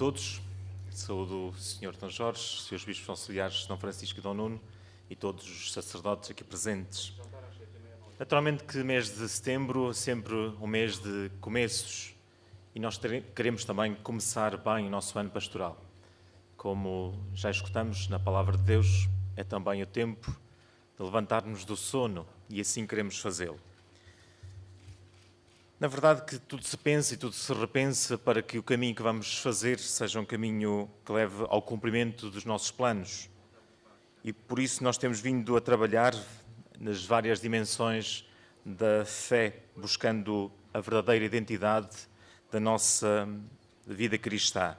todos. Saúdo o Sr. Dom Jorge, seus bispos auxiliares Dom Francisco e Dom Nuno e todos os sacerdotes aqui presentes. Naturalmente que mês de setembro é sempre um mês de começos e nós queremos também começar bem o nosso ano pastoral. Como já escutamos na Palavra de Deus, é também o tempo de levantar-nos do sono e assim queremos fazê-lo. Na verdade que tudo se pensa e tudo se repensa para que o caminho que vamos fazer seja um caminho que leve ao cumprimento dos nossos planos. E por isso nós temos vindo a trabalhar nas várias dimensões da fé, buscando a verdadeira identidade da nossa vida cristã.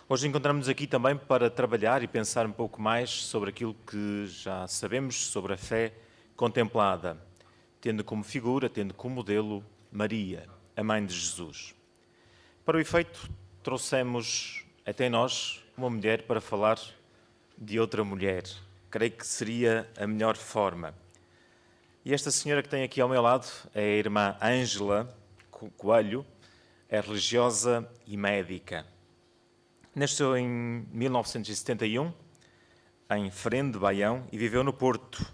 Hoje encontramos-nos aqui também para trabalhar e pensar um pouco mais sobre aquilo que já sabemos sobre a fé contemplada, tendo como figura, tendo como modelo Maria, a mãe de Jesus. Para o efeito, trouxemos até nós uma mulher para falar de outra mulher. Creio que seria a melhor forma. E esta senhora que tem aqui ao meu lado é a irmã Ângela Coelho, é religiosa e médica. Nasceu em 1971, em Frene de Baião, e viveu no Porto.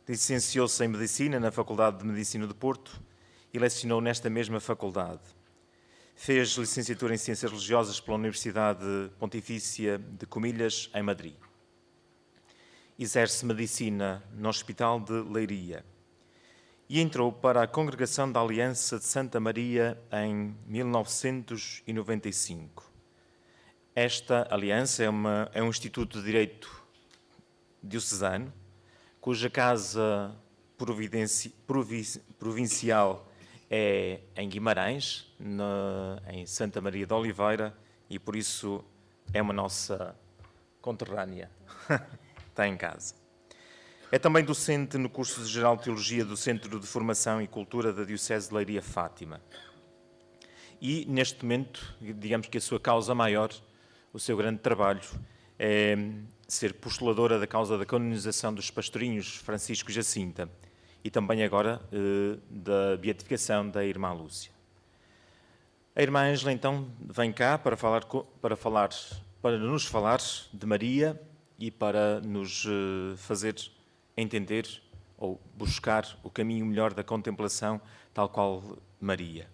Licenciou-se em Medicina na Faculdade de Medicina do Porto e lecionou nesta mesma faculdade. Fez licenciatura em Ciências Religiosas pela Universidade Pontifícia de Comilhas, em Madrid. Exerce Medicina no Hospital de Leiria e entrou para a Congregação da Aliança de Santa Maria em 1995. Esta aliança é um instituto de direito diocesano, cuja casa provincial é em Guimarães, em Santa Maria de Oliveira, e por isso é uma nossa conterrânea. Está em casa. É também docente no curso de Geral de Teologia do Centro de Formação e Cultura da Diocese de Leiria Fátima. E, neste momento, digamos que a sua causa maior, o seu grande trabalho, é ser postuladora da causa da canonização dos pastorinhos Francisco e Jacinta e também agora da beatificação da irmã Lúcia. A irmã Ângela, então, vem cá para nos falar de Maria e para nos fazer entender ou buscar o caminho melhor da contemplação, tal qual Maria.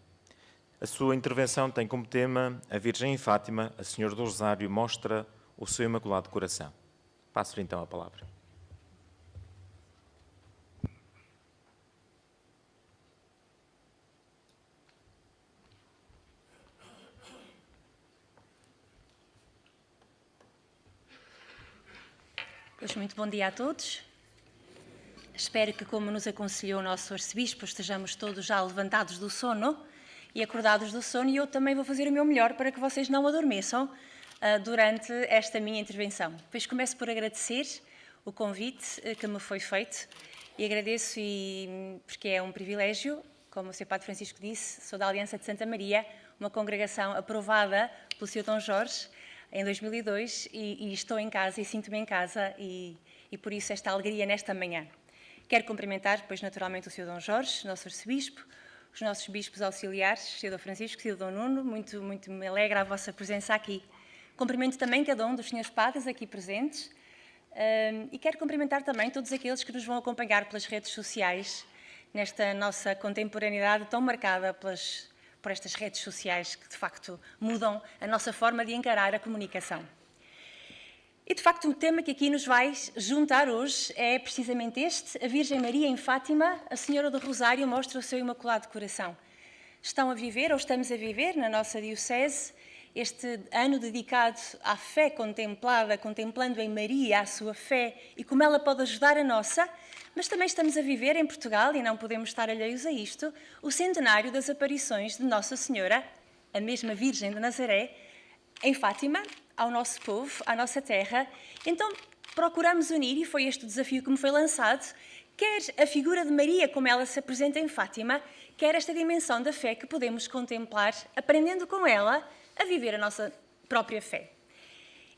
A sua intervenção tem como tema a Virgem em Fátima, a Senhora do Rosário mostra o seu Imaculado Coração. Passo-lhe então a palavra. Pois muito bom dia a todos. Espero que, como nos aconselhou o nosso arcebispo, estejamos todos já levantados do sono e acordados do sono, e eu também vou fazer o meu melhor para que vocês não adormeçam durante esta minha intervenção. Depois começo por agradecer o convite que me foi feito e agradeço porque é um privilégio, como o Sr. Padre Francisco disse, sou da Aliança de Santa Maria, uma congregação aprovada pelo Sr. Dom Jorge em 2002 e estou em casa e sinto-me em casa e por isso esta alegria nesta manhã. Quero cumprimentar, pois naturalmente, o Sr. Dom Jorge, nosso arcebispo, os nossos bispos auxiliares, Sr. Dom Francisco e Sr. Dom Nuno, muito me alegra a vossa presença aqui. Cumprimento também cada um dos senhores padres aqui presentes e quero cumprimentar também todos aqueles que nos vão acompanhar pelas redes sociais nesta nossa contemporaneidade tão marcada por estas redes sociais que, de facto, mudam a nossa forma de encarar a comunicação. E, de facto, o tema que aqui nos vai juntar hoje é precisamente este: a Virgem Maria em Fátima, a Senhora do Rosário mostra o seu Imaculado Coração. Estão a viver, ou estamos a viver, na nossa Diocese, este ano dedicado à fé contemplada, contemplando em Maria a sua fé e como ela pode ajudar a nossa, mas também estamos a viver em Portugal, e não podemos estar alheios a isto, o centenário das aparições de Nossa Senhora, a mesma Virgem de Nazaré, em Fátima, ao nosso povo, à nossa terra. Então procuramos unir, e foi este o desafio que me foi lançado, quer a figura de Maria como ela se apresenta em Fátima, quer esta dimensão da fé que podemos contemplar, aprendendo com ela a viver a nossa própria fé.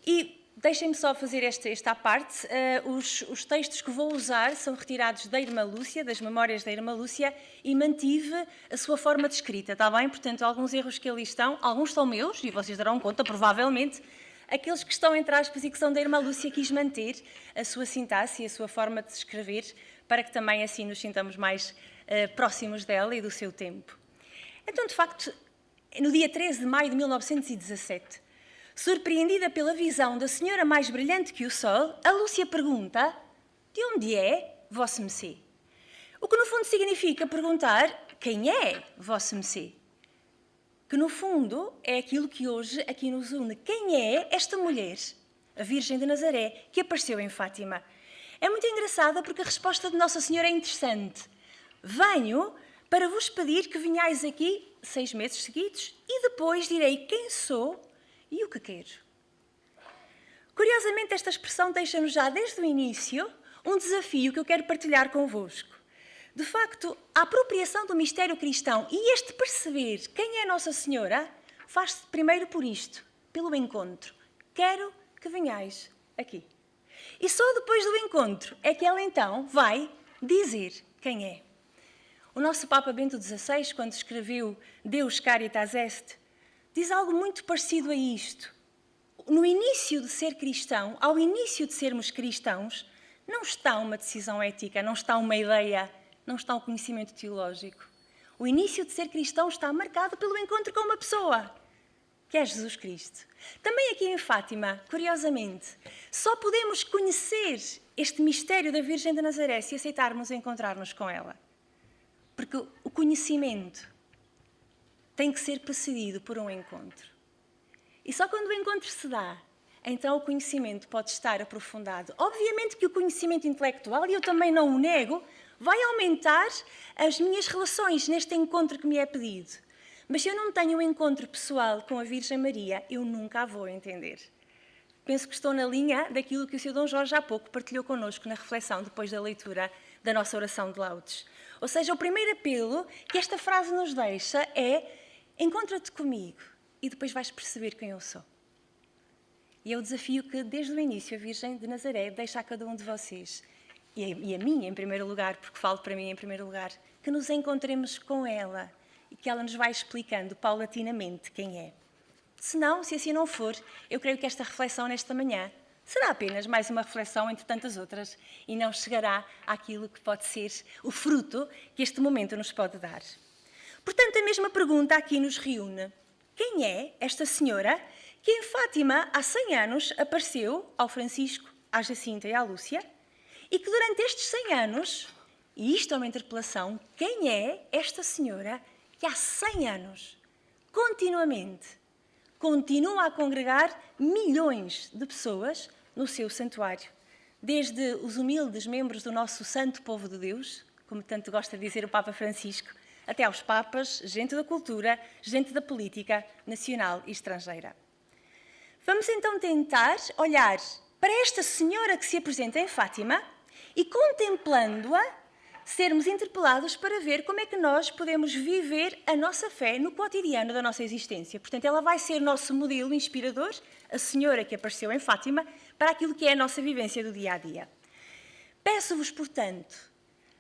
E Deixem-me só fazer esta parte. Os textos que vou usar são retirados da Irmã Lúcia, das memórias da Irmã Lúcia, e mantive a sua forma de escrita, está bem? Portanto, alguns erros que ali estão, alguns são meus, e vocês darão conta, provavelmente. Aqueles que estão entre aspas e que são da Irmã Lúcia, quis manter a sua sintaxe e a sua forma de escrever, para que também assim nos sintamos mais próximos dela e do seu tempo. Então, de facto, no dia 13 de maio de 1917, surpreendida pela visão da senhora mais brilhante que o sol, a Lúcia pergunta: de onde é vosso Messê? O que no fundo significa perguntar: quem é vosso Messê? Que no fundo é aquilo que hoje aqui nos une. Quem é esta mulher, a Virgem de Nazaré, que apareceu em Fátima? É muito engraçada porque a resposta de Nossa Senhora é interessante. Venho para vos pedir que venhais aqui 6 meses seguidos e depois direi quem sou e o que quero. Curiosamente, esta expressão deixa-nos já desde o início um desafio que eu quero partilhar convosco. De facto, a apropriação do mistério cristão e este perceber quem é Nossa Senhora faz-se primeiro por isto, pelo encontro. Quero que venhais aqui. E só depois do encontro é que ela então vai dizer quem é. O nosso Papa Bento XVI, quando escreveu Deus Caritas Est, diz algo muito parecido a isto. No início de ser cristão, ao início de sermos cristãos, não está uma decisão ética, não está uma ideia, não está um conhecimento teológico. O início de ser cristão está marcado pelo encontro com uma pessoa, que é Jesus Cristo. Também aqui em Fátima, curiosamente, só podemos conhecer este mistério da Virgem de Nazaré se aceitarmos encontrar-nos com ela. Porque o conhecimento tem que ser precedido por um encontro. E só quando o encontro se dá, então o conhecimento pode estar aprofundado. Obviamente que o conhecimento intelectual, e eu também não o nego, vai aumentar as minhas relações neste encontro que me é pedido. Mas se eu não tenho um encontro pessoal com a Virgem Maria, eu nunca a vou entender. Penso que estou na linha daquilo que o Sr. Dom Jorge há pouco partilhou connosco na reflexão depois da leitura da nossa oração de laudes. Ou seja, o primeiro apelo que esta frase nos deixa é: encontra-te comigo e depois vais perceber quem eu sou. E é o desafio que, desde o início, a Virgem de Nazaré deixa a cada um de vocês, e a mim em primeiro lugar, porque falo para mim em primeiro lugar, que nos encontremos com ela e que ela nos vai explicando paulatinamente quem é. Se assim não for, eu creio que esta reflexão nesta manhã será apenas mais uma reflexão entre tantas outras e não chegará àquilo que pode ser o fruto que este momento nos pode dar. Portanto, a mesma pergunta aqui nos reúne. Quem é esta senhora que em Fátima há 100 anos apareceu ao Francisco, à Jacinta e à Lúcia e que durante estes 100 anos, e isto é uma interpelação, quem é esta senhora que há 100 anos, continuamente, continua a congregar milhões de pessoas no seu santuário, desde os humildes membros do nosso santo povo de Deus, como tanto gosta de dizer o Papa Francisco, até aos papas, gente da cultura, gente da política nacional e estrangeira. Vamos então tentar olhar para esta senhora que se apresenta em Fátima e, contemplando-a, sermos interpelados para ver como é que nós podemos viver a nossa fé no cotidiano da nossa existência. Portanto, ela vai ser nosso modelo inspirador, a senhora que apareceu em Fátima, para aquilo que é a nossa vivência do dia a dia. Peço-vos, portanto,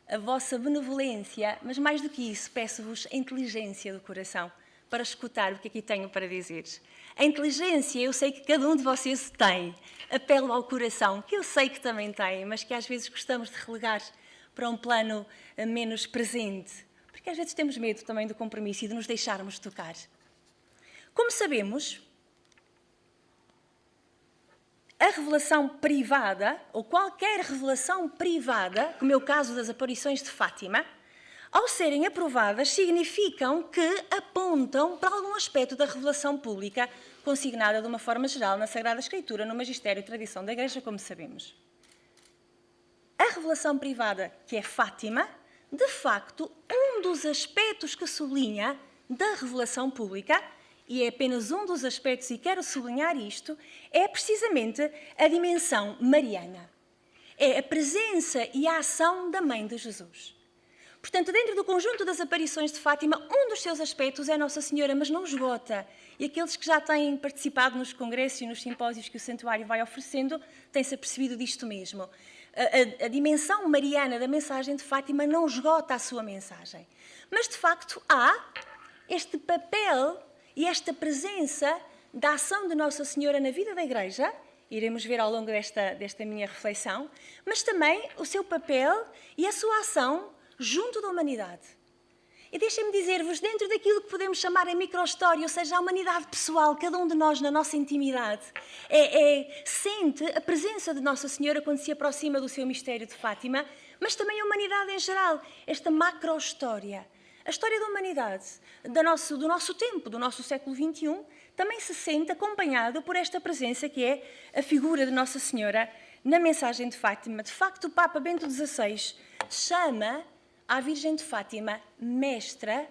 a vossa benevolência, mas mais do que isso, peço-vos a inteligência do coração para escutar o que aqui tenho para dizer. A inteligência, eu sei que cada um de vocês tem. Apelo ao coração, que eu sei que também tem, mas que às vezes gostamos de relegar para um plano menos presente, porque às vezes temos medo também do compromisso e de nos deixarmos tocar. Como sabemos, a revelação privada, ou qualquer revelação privada, como é o caso das aparições de Fátima, ao serem aprovadas, significam que apontam para algum aspecto da revelação pública, consignada de uma forma geral na Sagrada Escritura, no Magistério e Tradição da Igreja, como sabemos. A revelação privada, que é Fátima, de facto, um dos aspectos que sublinha da revelação pública, e é apenas um dos aspectos, e quero sublinhar isto, é precisamente a dimensão mariana. É a presença e a ação da Mãe de Jesus. Portanto, dentro do conjunto das aparições de Fátima, um dos seus aspectos é Nossa Senhora, mas não esgota. E aqueles que já têm participado nos congressos e nos simpósios que o Santuário vai oferecendo têm-se apercebido disto mesmo. A dimensão mariana da mensagem de Fátima não esgota a sua mensagem. Mas, de facto, há este papel e esta presença da ação de Nossa Senhora na vida da Igreja, iremos ver ao longo desta minha reflexão, mas também o seu papel e a sua ação junto da humanidade. E deixem-me dizer-vos, dentro daquilo que podemos chamar a micro-história, ou seja, a humanidade pessoal, cada um de nós na nossa intimidade, sente a presença de Nossa Senhora quando se aproxima do seu mistério de Fátima, mas também a humanidade em geral, esta macro-história. A história da humanidade, do nosso tempo, do nosso século XXI, também se sente acompanhado por esta presença que é a figura de Nossa Senhora na mensagem de Fátima. De facto, o Papa Bento XVI chama à Virgem de Fátima mestra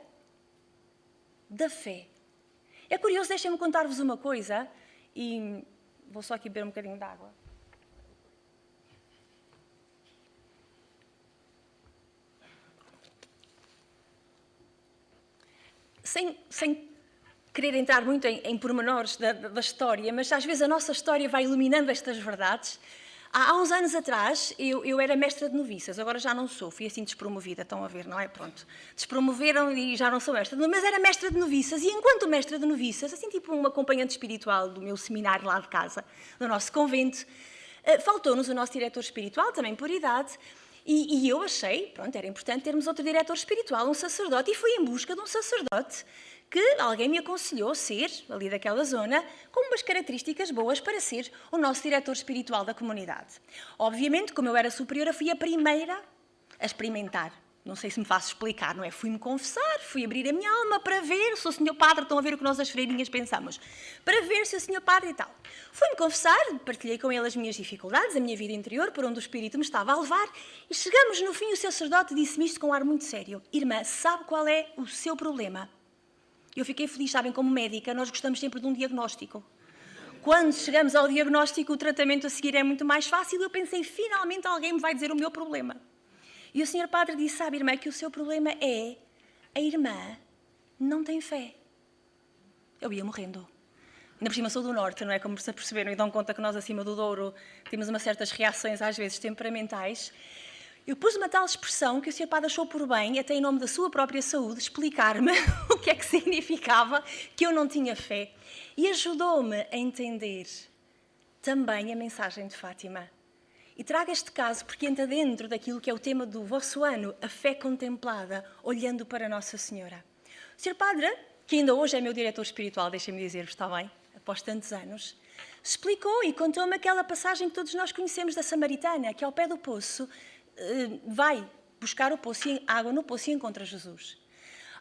da fé. É curioso, deixem-me contar-vos uma coisa, e vou só aqui beber um bocadinho de água. Sem querer entrar muito em pormenores da história, mas às vezes a nossa história vai iluminando estas verdades. Há uns anos atrás, eu era mestra de noviças, agora já não sou, fui assim despromovida, estão a ver, não é? Pronto, despromoveram e já não sou mestra, mas era mestra de noviças, e enquanto mestra de noviças, assim tipo uma acompanhante espiritual do meu seminário lá de casa, do nosso convento, faltou-nos o nosso diretor espiritual, também por idade, e eu achei, pronto, era importante termos outro diretor espiritual, um sacerdote, e fui em busca de um sacerdote que alguém me aconselhou ser, ali daquela zona, com umas características boas para ser o nosso diretor espiritual da comunidade. Obviamente, como eu era superiora, fui a primeira a experimentar. Não sei se me faço explicar, não é? Fui-me confessar, fui abrir a minha alma para ver se o Senhor Padre, estão a ver o que nós as freirinhas pensamos, para ver se o Senhor Padre e tal. Fui-me confessar, partilhei com ele as minhas dificuldades, a minha vida interior, por onde o Espírito me estava a levar, e chegamos no fim, o sacerdote disse-me isto com um ar muito sério. Irmã, sabe qual é o seu problema? Eu fiquei feliz, sabem, como médica, nós gostamos sempre de um diagnóstico. Quando chegamos ao diagnóstico, o tratamento a seguir é muito mais fácil. Eu pensei, finalmente alguém me vai dizer o meu problema. E o Senhor Padre disse, sabe, irmã, que o seu problema é a irmã não tem fé. Eu ia morrendo. Ainda por cima sou do Norte, não é? Como se perceberam e dão conta que nós acima do Douro temos umas certas reações, às vezes, temperamentais. Eu pus uma tal expressão que o Sr. Padre achou por bem, até em nome da sua própria saúde, explicar-me o que é que significava que eu não tinha fé. E ajudou-me a entender também a mensagem de Fátima. E trago este caso porque entra dentro daquilo que é o tema do vosso ano, a fé contemplada, olhando para Nossa Senhora. O Sr. Padre, que ainda hoje é meu diretor espiritual, deixem-me dizer-vos, está bem? Após tantos anos, explicou e contou-me aquela passagem que todos nós conhecemos da Samaritana, que ao pé do poço vai buscar água no poço e encontra Jesus.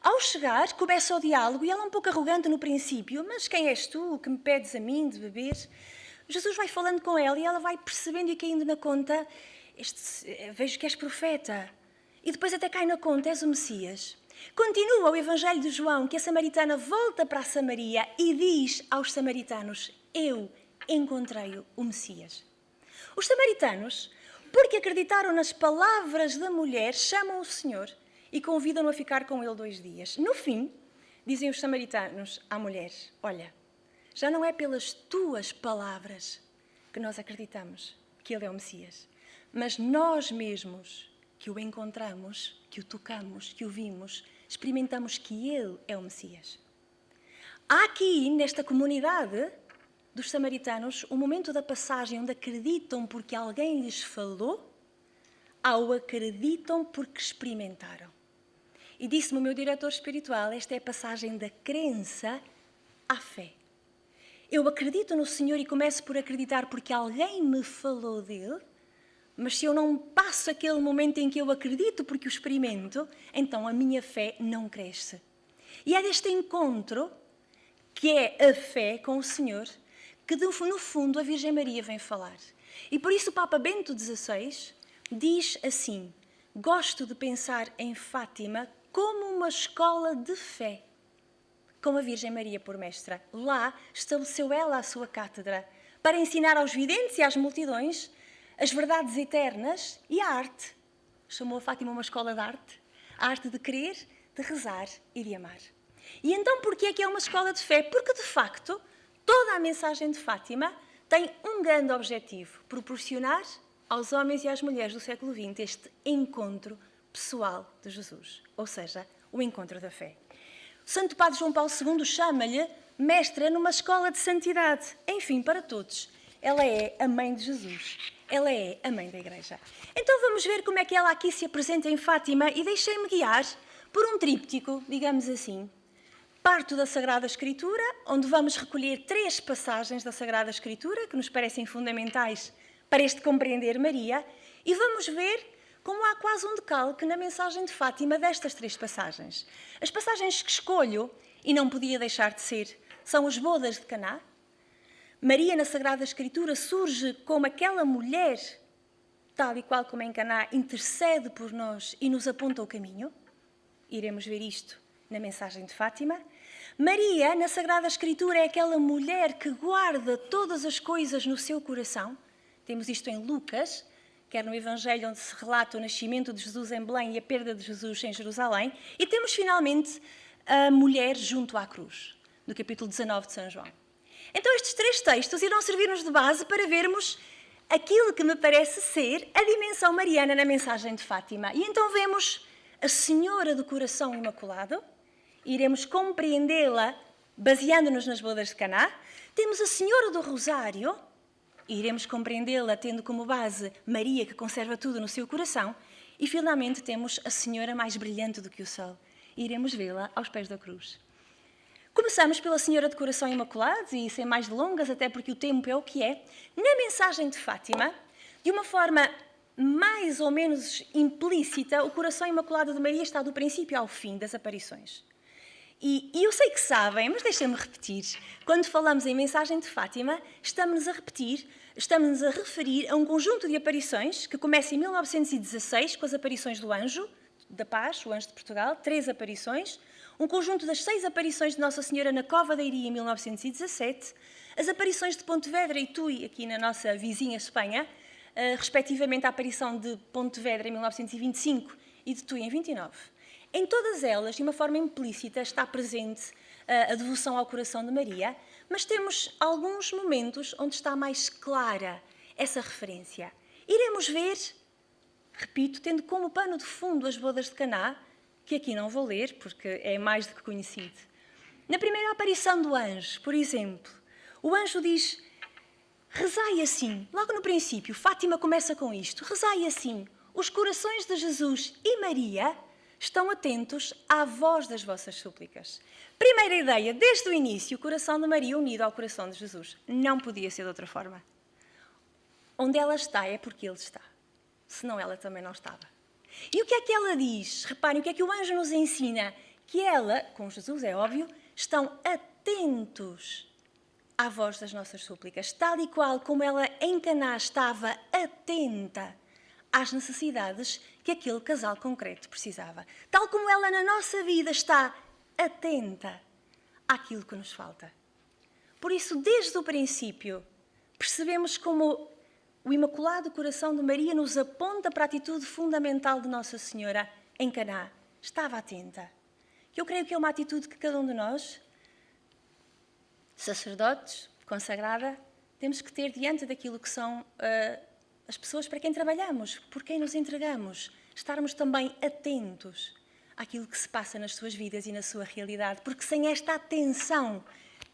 Ao chegar, começa o diálogo e ela um pouco arrogante no princípio, mas quem és tu que me pedes a mim de beber? Jesus vai falando com ela e ela vai percebendo e caindo na conta, vejo que és profeta. E depois até cai na conta, és o Messias. Continua o Evangelho de João, que a samaritana volta para a Samaria e diz aos samaritanos, eu encontrei o Messias. Os samaritanos, porque acreditaram nas palavras da mulher, chamam o Senhor e convidam-no a ficar com ele 2 dias. No fim, dizem os samaritanos à mulher, olha, já não é pelas tuas palavras que nós acreditamos que ele é o Messias, mas nós mesmos que o encontramos, que o tocamos, que o vimos, experimentamos que ele é o Messias. Há aqui, nesta comunidade dos samaritanos, um momento da passagem onde acreditam porque alguém lhes falou, ao acreditam porque experimentaram. E disse-me o meu diretor espiritual, esta é a passagem da crença à fé. Eu acredito no Senhor e começo por acreditar porque alguém me falou dele, mas se eu não passo aquele momento em que eu acredito porque o experimento, então a minha fé não cresce. E é deste encontro, que é a fé com o Senhor, que no fundo a Virgem Maria vem falar. E por isso o Papa Bento XVI diz assim, gosto de pensar em Fátima como uma escola de fé, com a Virgem Maria por mestra. Lá estabeleceu ela a sua cátedra para ensinar aos videntes e às multidões as verdades eternas e a arte. Chamou a Fátima uma escola de arte. a arte de crer, de rezar e de amar. E então porquê é que é uma escola de fé? Porque, de facto, toda a mensagem de Fátima tem um grande objetivo: proporcionar aos homens e às mulheres do século XX este encontro pessoal de Jesus, ou seja, o encontro da fé. O Santo Padre João Paulo II chama-lhe mestra numa escola de santidade. Enfim, para todos, ela é a mãe de Jesus, ela é a mãe da Igreja. Então vamos ver como é que ela aqui se apresenta em Fátima e deixei-me guiar por um tríptico, digamos assim. Parto da Sagrada Escritura, onde vamos recolher 3 passagens da Sagrada Escritura que nos parecem fundamentais para este compreender Maria, e vamos ver como há quase um decalque na mensagem de Fátima destas 3 passagens. As passagens que escolho, e não podia deixar de ser, são as bodas de Caná. Maria, na Sagrada Escritura, surge como aquela mulher, tal e qual como em Caná, intercede por nós e nos aponta o caminho. Iremos ver isto na mensagem de Fátima. Maria, na Sagrada Escritura, é aquela mulher que guarda todas as coisas no seu coração. Temos isto em Lucas, quer no Evangelho onde se relata o nascimento de Jesus em Belém e a perda de Jesus em Jerusalém. E temos, finalmente, a mulher junto à cruz, no capítulo 19 de São João. Então, estes 3 textos irão servir-nos de base para vermos aquilo que me parece ser a dimensão mariana na mensagem de Fátima. E então vemos a Senhora do Coração Imaculado, iremos compreendê-la baseando-nos nas bodas de Caná. Temos a Senhora do Rosário, iremos compreendê-la tendo como base Maria, que conserva tudo no seu coração. E, finalmente, temos a Senhora mais brilhante do que o sol. Iremos vê-la aos pés da cruz. Começamos pela Senhora de Coração Imaculado, e sem mais delongas, até porque o tempo é o que é. Na mensagem de Fátima, de uma forma mais ou menos implícita, o Coração Imaculado de Maria está do princípio ao fim das aparições. E eu sei que sabem, mas deixem-me repetir. Quando falamos em mensagem de Fátima, estamos-nos a referir a um conjunto de aparições que começa em 1916, com as aparições do Anjo da Paz, o Anjo de Portugal, 3 aparições, um conjunto das 6 aparições de Nossa Senhora na Cova da Iria em 1917, as aparições de Pontevedra e Tui, aqui na nossa vizinha Espanha, respectivamente a aparição de Pontevedra em 1925 e de Tui em 29. Em todas elas, de uma forma implícita, está presente a devoção ao coração de Maria, mas temos alguns momentos onde está mais clara essa referência. Iremos ver, repito, tendo como pano de fundo as bodas de Caná, que aqui não vou ler, porque é mais do que conhecido. Na primeira aparição do anjo, por exemplo, o anjo diz: rezai assim. Logo no princípio, Fátima começa com isto: rezai assim. Os corações de Jesus e Maria estão atentos à voz das vossas súplicas. Primeira ideia, desde o início, o coração de Maria unido ao coração de Jesus. Não podia ser de outra forma. Onde ela está é porque Ele está. Senão ela também não estava. E o que é que ela diz? Reparem, o que é que o anjo nos ensina? Que ela, com Jesus é óbvio, estão atentos à voz das nossas súplicas, tal e qual como ela em Caná estava atenta às necessidades que aquele casal concreto precisava. Tal como ela na nossa vida está atenta àquilo que nos falta. Por isso, desde o princípio, percebemos como o Imaculado Coração de Maria nos aponta para a atitude fundamental de Nossa Senhora em Caná. Estava atenta. Eu creio que é uma atitude que cada um de nós, sacerdotes, consagrada, temos que ter diante daquilo que são as pessoas para quem trabalhamos, por quem nos entregamos. Estarmos também atentos àquilo que se passa nas suas vidas e na sua realidade, porque sem esta atenção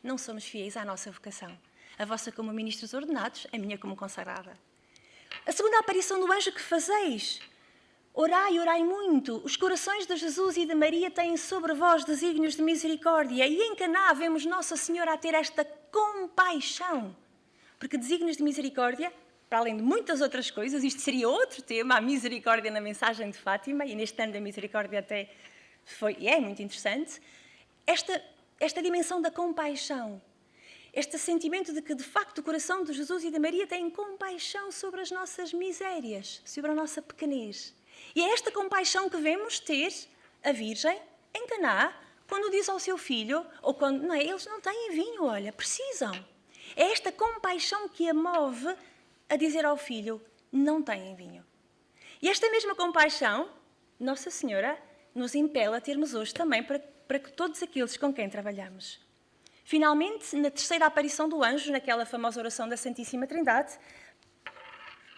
não somos fiéis à nossa vocação. A vossa como ministros ordenados, a minha como consagrada. A segunda aparição do anjo que fazeis. Orai, orai muito. Os corações de Jesus e de Maria têm sobre vós desígnios de misericórdia. E em Caná vemos Nossa Senhora a ter esta compaixão. Porque desígnios de misericórdia, para além de muitas outras coisas, isto seria outro tema, a misericórdia na mensagem de Fátima, e neste ano da misericórdia até é muito interessante. Esta dimensão da compaixão. Este sentimento de que, de facto, o coração de Jesus e de Maria tem compaixão sobre as nossas misérias, sobre a nossa pequenez. E é esta compaixão que vemos ter a Virgem em Caná, quando diz ao seu filho, ou quando, não é, eles não têm vinho, olha, precisam. É esta compaixão que a move a dizer ao filho, não têm vinho. E esta mesma compaixão, Nossa Senhora nos impele a termos hoje também para que todos aqueles com quem trabalhamos. Finalmente, na terceira aparição do anjo, naquela famosa oração da Santíssima Trindade,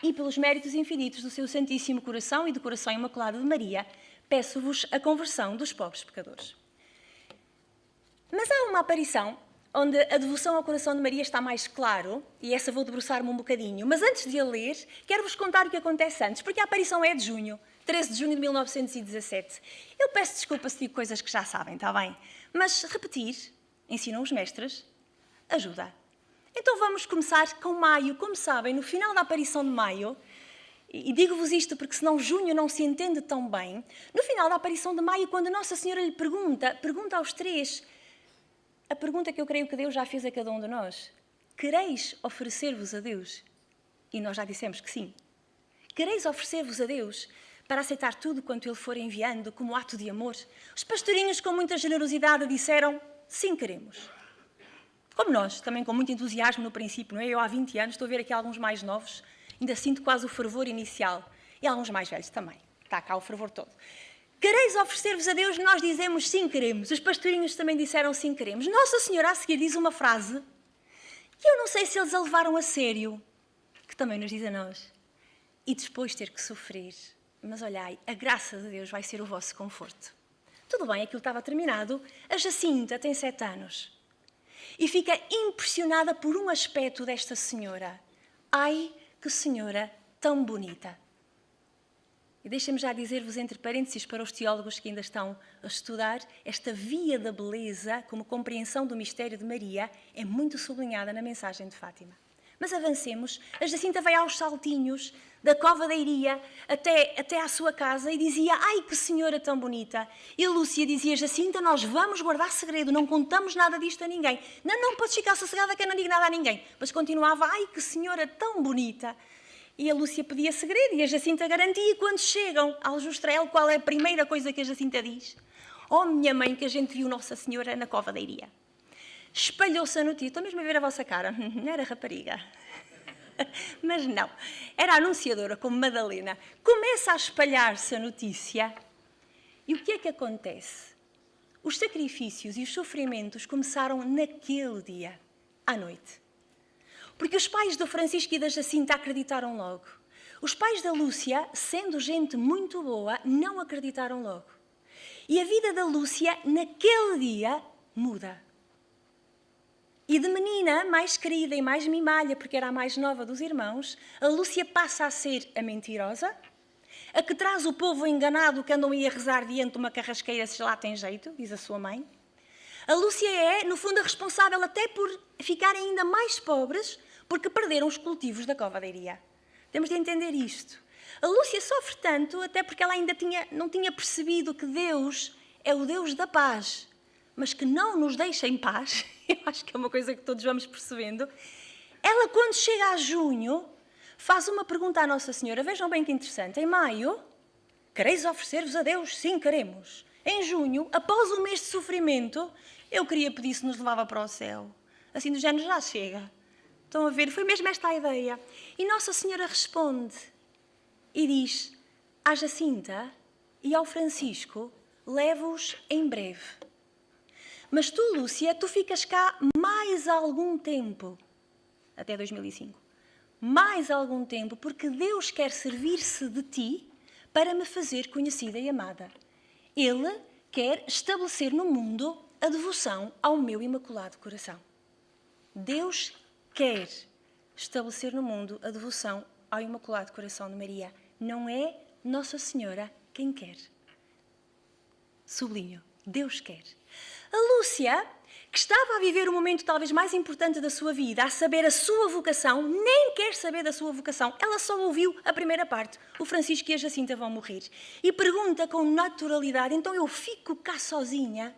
e pelos méritos infinitos do seu Santíssimo Coração e do Coração Imaculado de Maria, peço-vos a conversão dos pobres pecadores. Mas há uma aparição onde a devoção ao coração de Maria está mais claro, e essa vou debruçar-me um bocadinho, mas antes de a ler, quero-vos contar o que acontece antes, porque a aparição é de junho, 13 de junho de 1917. Eu peço desculpa se digo coisas que já sabem, está bem? Mas repetir, ensinam os mestres, ajuda. Então vamos começar com maio. Como sabem, no final da aparição de maio, e digo-vos isto porque senão junho não se entende tão bem, no final da aparição de maio, quando Nossa Senhora lhe pergunta aos três, a pergunta que eu creio que Deus já fez a cada um de nós: quereis oferecer-vos a Deus? E nós já dissemos que sim. Quereis oferecer-vos a Deus para aceitar tudo quanto Ele for enviando como ato de amor? Os pastorinhos, com muita generosidade, disseram: sim, queremos. Como nós, também com muito entusiasmo no princípio, não é? Eu há 20 anos, estou a ver aqui alguns mais novos, ainda sinto quase o fervor inicial. E alguns mais velhos também. Está cá o fervor todo. Quereis oferecer-vos a Deus? Nós dizemos sim, queremos. Os pastorinhos também disseram sim, queremos. Nossa Senhora a seguir diz uma frase que eu não sei se eles a levaram a sério, que também nos diz a nós. E depois ter que sofrer. Mas olhai, a graça de Deus vai ser o vosso conforto. Tudo bem, aquilo estava terminado. A Jacinta tem 7 anos. E fica impressionada por um aspecto desta senhora. Ai, que senhora tão bonita! E deixem-me já dizer-vos, entre parênteses, para os teólogos que ainda estão a estudar, esta via da beleza, como compreensão do mistério de Maria, é muito sublinhada na mensagem de Fátima. Mas avancemos. A Jacinta veio aos saltinhos da cova da Iria até à sua casa e dizia: ai, que senhora tão bonita! E a Lúcia dizia: Jacinta, nós vamos guardar segredo, não contamos nada disto a ninguém. Não podes ficar sossegada que eu não digo nada a ninguém. Mas continuava: ai, que senhora tão bonita! E a Lúcia pedia segredo e a Jacinta garantia. E quando chegam ao Justrel, qual é a primeira coisa que a Jacinta diz? Oh, minha mãe, que a gente viu Nossa Senhora na cova da Iria. Espalhou-se a notícia. Estou mesmo a ver a vossa cara. Não era rapariga. Mas não. Era a anunciadora, como Madalena. Começa a espalhar-se a notícia. E o que é que acontece? Os sacrifícios e os sofrimentos começaram naquele dia, à noite. Porque os pais do Francisco e da Jacinta acreditaram logo. Os pais da Lúcia, sendo gente muito boa, não acreditaram logo. E a vida da Lúcia, naquele dia, muda. E de menina mais querida e mais mimalha, porque era a mais nova dos irmãos, a Lúcia passa a ser a mentirosa, a que traz o povo enganado que andam aí a rezar diante de uma carrasqueira, se lá tem jeito, diz a sua mãe. A Lúcia é, no fundo, a responsável até por ficarem ainda mais pobres, porque perderam os cultivos da cova da Iria. Temos de entender isto. A Lúcia sofre tanto, até porque ela ainda não tinha percebido que Deus é o Deus da paz, mas que não nos deixa em paz. Eu acho que é uma coisa que todos vamos percebendo. Ela, quando chega a junho, faz uma pergunta à Nossa Senhora. Vejam bem que interessante. Em maio, quereis oferecer-vos a Deus? Sim, queremos. Em junho, após um mês de sofrimento, eu queria pedir se nos levava para o céu. Assim do género, já chega. Estão a ver? Foi mesmo esta a ideia. E Nossa Senhora responde e diz à Jacinta e ao Francisco: levo-os em breve. Mas tu, Lúcia, tu ficas cá mais algum tempo. Até 2005. Mais algum tempo, porque Deus quer servir-se de ti para me fazer conhecida e amada. Ele quer estabelecer no mundo a devoção ao meu Imaculado Coração. Deus quer estabelecer no mundo a devoção ao Imaculado Coração de Maria. Não é Nossa Senhora quem quer. Sublinho, Deus quer. A Lúcia, que estava a viver o momento talvez mais importante da sua vida, a saber a sua vocação, nem quer saber da sua vocação. Ela só ouviu a primeira parte. O Francisco e a Jacinta vão morrer. E pergunta com naturalidade: então eu fico cá sozinha?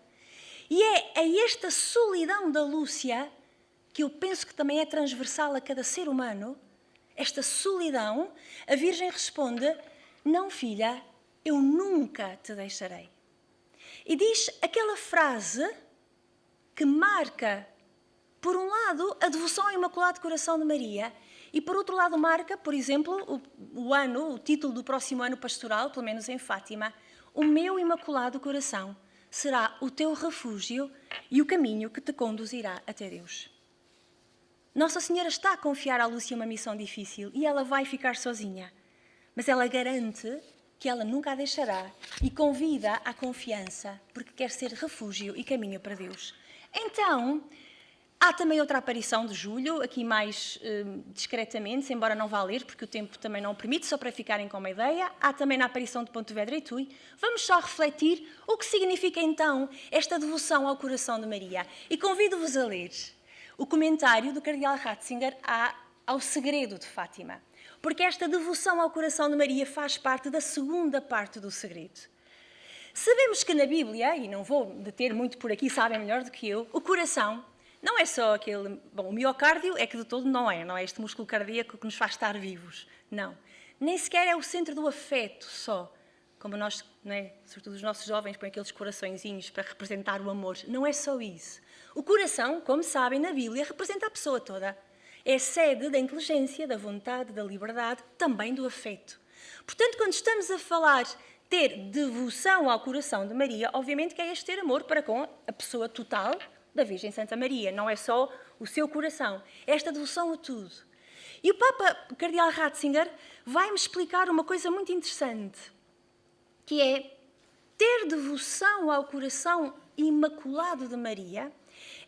E é esta solidão da Lúcia, que eu penso que também é transversal a cada ser humano, esta solidão, a Virgem responde: não, filha, eu nunca te deixarei. E diz aquela frase que marca, por um lado, a devoção ao Imaculado Coração de Maria e, por outro lado, marca, por exemplo, o título do próximo ano pastoral, pelo menos em Fátima, o meu imaculado coração será o teu refúgio e o caminho que te conduzirá até Deus. Nossa Senhora está a confiar à Lúcia uma missão difícil e ela vai ficar sozinha. Mas ela garante que ela nunca a deixará e convida à confiança, porque quer ser refúgio e caminho para Deus. Então, há também outra aparição de Julho, aqui mais discretamente, embora não vá ler, porque o tempo também não o permite, só para ficarem com uma ideia. Há também na aparição de Pontevedra e Tui. Vamos só refletir o que significa então esta devoção ao coração de Maria. E convido-vos a ler o comentário do cardeal Ratzinger ao segredo de Fátima. Porque esta devoção ao coração de Maria faz parte da segunda parte do segredo. Sabemos que na Bíblia, e não vou deter muito por aqui, sabem melhor do que eu, o coração não é só aquele... Bom, o miocárdio é que de todo não é este músculo cardíaco que nos faz estar vivos. Não. Nem sequer é o centro do afeto só. Como nós, não é? Sobretudo os nossos jovens, põem aqueles coraçõezinhos para representar o amor. Não é só isso. O coração, como sabem, na Bíblia, representa a pessoa toda. É a sede da inteligência, da vontade, da liberdade, também do afeto. Portanto, quando estamos a falar ter devoção ao coração de Maria, obviamente que é este ter amor para com a pessoa total da Virgem Santa Maria. Não é só o seu coração. É esta devoção a tudo. E o Papa Cardeal Ratzinger vai-me explicar uma coisa muito interessante, que é ter devoção ao coração imaculado de Maria,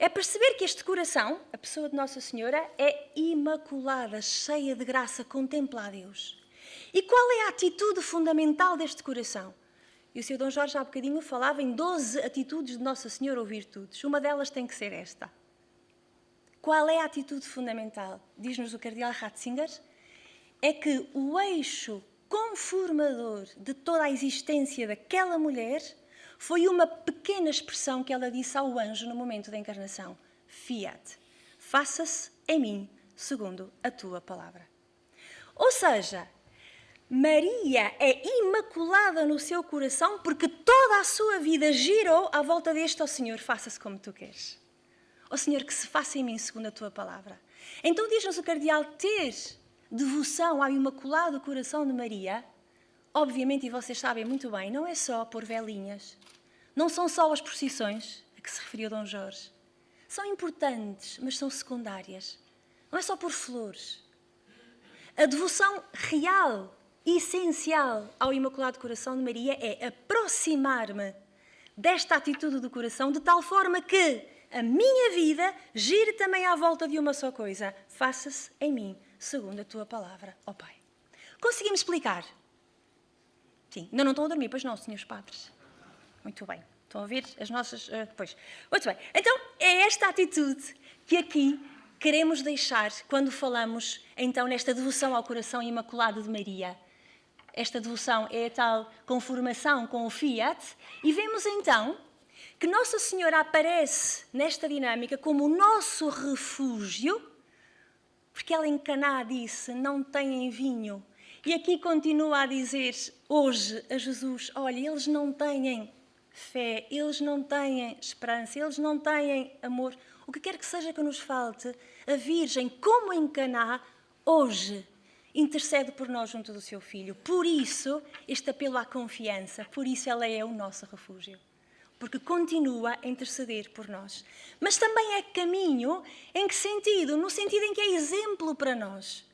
é perceber que este coração, a pessoa de Nossa Senhora, é imaculada, cheia de graça, contempla a Deus. E qual é a atitude fundamental deste coração? E o Sr. Dom Jorge há bocadinho falava em 12 atitudes de Nossa Senhora ou virtudes. Uma delas tem que ser esta. Qual é a atitude fundamental? Diz-nos o cardeal Ratzinger, é que o eixo conformador de toda a existência daquela mulher foi uma pequena expressão que ela disse ao anjo no momento da encarnação. Fiat, faça-se em mim segundo a tua palavra. Ou seja, Maria é imaculada no seu coração porque toda a sua vida girou à volta deste, ó Senhor, faça-se como tu queres. Ó Senhor, que se faça em mim segundo a tua palavra. Então diz-nos o cardeal, ter devoção ao imaculado coração de Maria, obviamente, e vocês sabem muito bem, não é só pôr velinhas, não são só as procissões a que se referiu Dom Jorge. São importantes, mas são secundárias. Não é só pôr flores. A devoção real e essencial ao Imaculado Coração de Maria é aproximar-me desta atitude do coração de tal forma que a minha vida gire também à volta de uma só coisa. Faça-se em mim segundo a tua palavra, ó Pai. Conseguimos explicar? Sim. Ainda não estão a dormir, pois não, senhores padres? Muito bem. Estão a ouvir as nossas... Pois. Muito bem. Então, é esta atitude que aqui queremos deixar quando falamos, então, nesta devoção ao coração imaculado de Maria. Esta devoção é a tal conformação com o Fiat. E vemos, então, que Nossa Senhora aparece nesta dinâmica como o nosso refúgio, porque ela em Caná disse, não têm vinho. E aqui continua a dizer hoje a Jesus, olha, eles não têm fé, eles não têm esperança, eles não têm amor. O que quer que seja que nos falte, a Virgem, como em Caná, hoje, intercede por nós junto do seu Filho. Por isso, este apelo à confiança, por isso ela é o nosso refúgio. Porque continua a interceder por nós. Mas também é caminho, em que sentido? No sentido em que é exemplo para nós.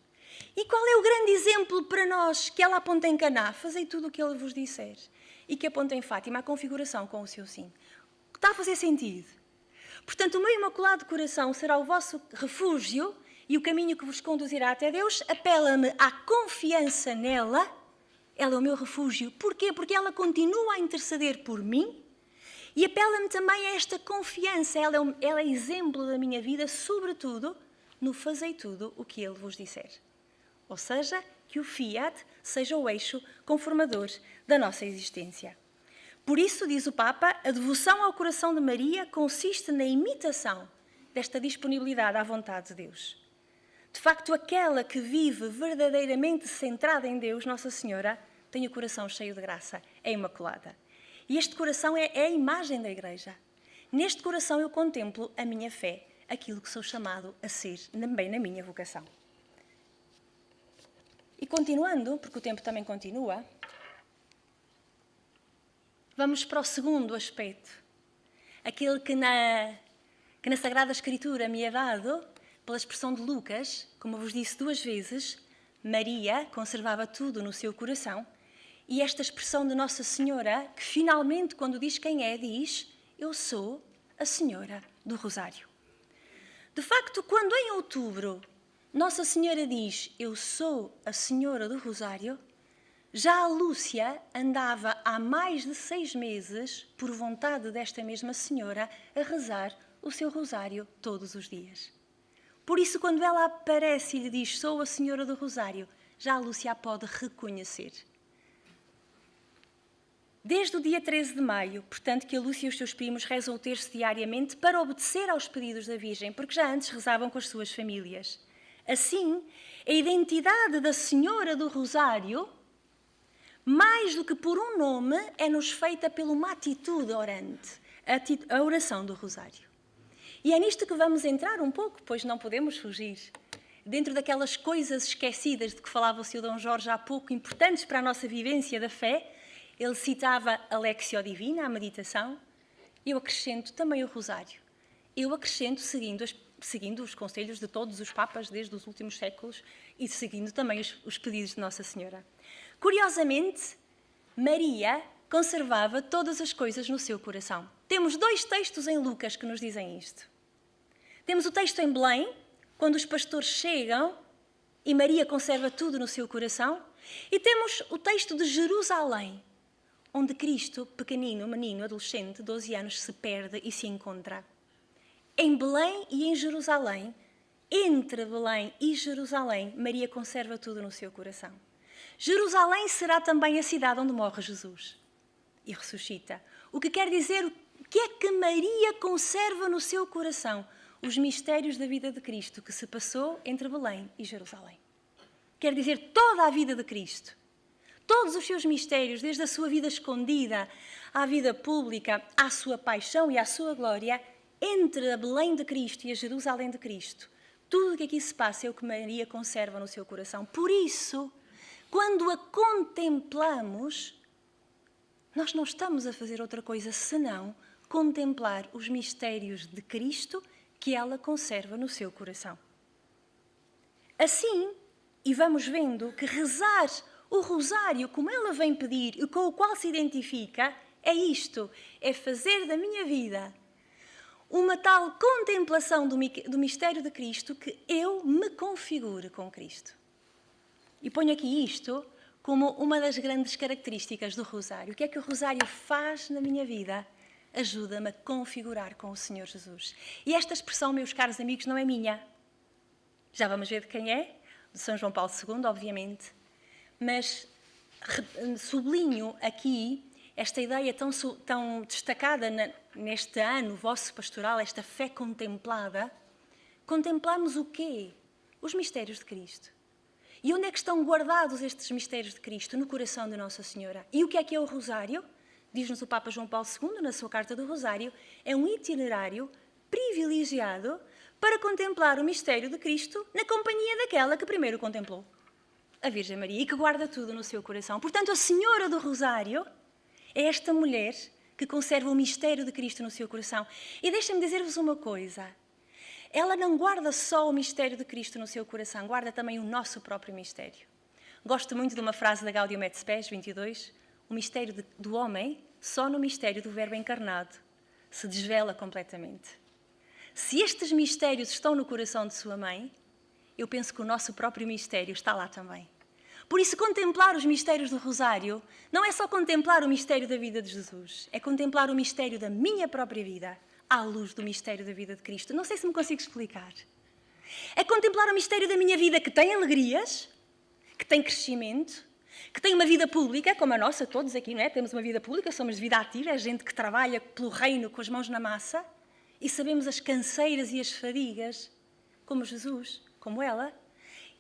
E qual é o grande exemplo para nós que ela aponta em Caná? Fazei tudo o que ele vos disser. E que aponta em Fátima a configuração com o seu sim. Está a fazer sentido? Portanto, o meu Imaculado Coração será o vosso refúgio e o caminho que vos conduzirá até Deus. Apela-me à confiança nela. Ela é o meu refúgio. Porquê? Porque ela continua a interceder por mim. E apela-me também a esta confiança. Ela é exemplo da minha vida, sobretudo, no fazei tudo o que ele vos disser. Ou seja, que o Fiat seja o eixo conformador da nossa existência. Por isso, diz o Papa, a devoção ao coração de Maria consiste na imitação desta disponibilidade à vontade de Deus. De facto, aquela que vive verdadeiramente centrada em Deus, Nossa Senhora, tem o coração cheio de graça, é imaculada. E este coração é a imagem da Igreja. Neste coração eu contemplo a minha fé, aquilo que sou chamado a ser, também na minha vocação. E continuando, porque o tempo também continua, vamos para o segundo aspecto, aquele que na Sagrada Escritura me é dado, pela expressão de Lucas, como eu vos disse 2 vezes, Maria conservava tudo no seu coração, e esta expressão de Nossa Senhora, que finalmente, quando diz quem é, diz: eu sou a Senhora do Rosário. De facto, quando em outubro Nossa Senhora diz: eu sou a Senhora do Rosário, já a Lúcia andava há mais de 6 meses, por vontade desta mesma Senhora, a rezar o seu rosário todos os dias. Por isso, quando ela aparece e lhe diz: sou a Senhora do Rosário, já a Lúcia a pode reconhecer. Desde o dia 13 de maio, portanto, que a Lúcia e os seus primos rezam o terço diariamente para obedecer aos pedidos da Virgem, porque já antes rezavam com as suas famílias. Assim, a identidade da Senhora do Rosário, mais do que por um nome, é-nos feita por uma atitude orante, a oração do Rosário. E é nisto que vamos entrar um pouco, pois não podemos fugir. Dentro daquelas coisas esquecidas de que falava o Sr. Dom Jorge há pouco, importantes para a nossa vivência da fé, ele citava a Lectio Divina, a meditação. Eu acrescento também o Rosário. Eu acrescento seguindo os conselhos de todos os papas desde os últimos séculos e seguindo também os pedidos de Nossa Senhora. Curiosamente, Maria conservava todas as coisas no seu coração. Temos 2 textos em Lucas que nos dizem isto. Temos o texto em Belém, quando os pastores chegam e Maria conserva tudo no seu coração. E temos o texto de Jerusalém, onde Cristo, pequenino, menino, adolescente, 12 anos, se perde e se encontra. Em Belém e em Jerusalém, entre Belém e Jerusalém, Maria conserva tudo no seu coração. Jerusalém será também a cidade onde morre Jesus e ressuscita. O que quer dizer, o que é que Maria conserva no seu coração? Os mistérios da vida de Cristo que se passou entre Belém e Jerusalém. Quer dizer, toda a vida de Cristo. Todos os seus mistérios, desde a sua vida escondida, à vida pública, à sua paixão e à sua glória, entre a Belém de Cristo e a Jerusalém de Cristo, tudo o que aqui se passa é o que Maria conserva no seu coração. Por isso, quando a contemplamos, nós não estamos a fazer outra coisa senão contemplar os mistérios de Cristo que ela conserva no seu coração. Assim, e vamos vendo que rezar o rosário, como ela vem pedir e com o qual se identifica, é isto, é fazer da minha vida uma tal contemplação do mistério de Cristo que eu me configure com Cristo. E ponho aqui isto como uma das grandes características do rosário. O que é que o rosário faz na minha vida? Ajuda-me a configurar com o Senhor Jesus. E esta expressão, meus caros amigos, não é minha. Já vamos ver de quem é? De São João Paulo II, obviamente. Mas sublinho aqui esta ideia tão destacada neste ano vosso pastoral, esta fé contemplada. Contemplamos o quê? Os mistérios de Cristo. E onde é que estão guardados estes mistérios de Cristo? No coração de Nossa Senhora. E o que é o rosário? Diz-nos o Papa João Paulo II, na sua Carta do Rosário, é um itinerário privilegiado para contemplar o mistério de Cristo na companhia daquela que primeiro contemplou, a Virgem Maria, e que guarda tudo no seu coração. Portanto, a Senhora do Rosário é esta mulher que conserva o mistério de Cristo no seu coração. E deixem-me dizer-vos uma coisa. Ela não guarda só o mistério de Cristo no seu coração, guarda também o nosso próprio mistério. Gosto muito de uma frase da Gaudium et Spes 22, o mistério do homem, só no mistério do Verbo encarnado, se desvela completamente. Se estes mistérios estão no coração de sua mãe, eu penso que o nosso próprio mistério está lá também. Por isso, contemplar os mistérios do Rosário não é só contemplar o mistério da vida de Jesus, é contemplar o mistério da minha própria vida, à luz do mistério da vida de Cristo. Não sei se me consigo explicar. É contemplar o mistério da minha vida que tem alegrias, que tem crescimento, que tem uma vida pública, como a nossa, todos aqui, não é? Temos uma vida pública, somos de vida ativa, é gente que trabalha pelo reino com as mãos na massa e sabemos as canseiras e as fadigas, como Jesus, como ela.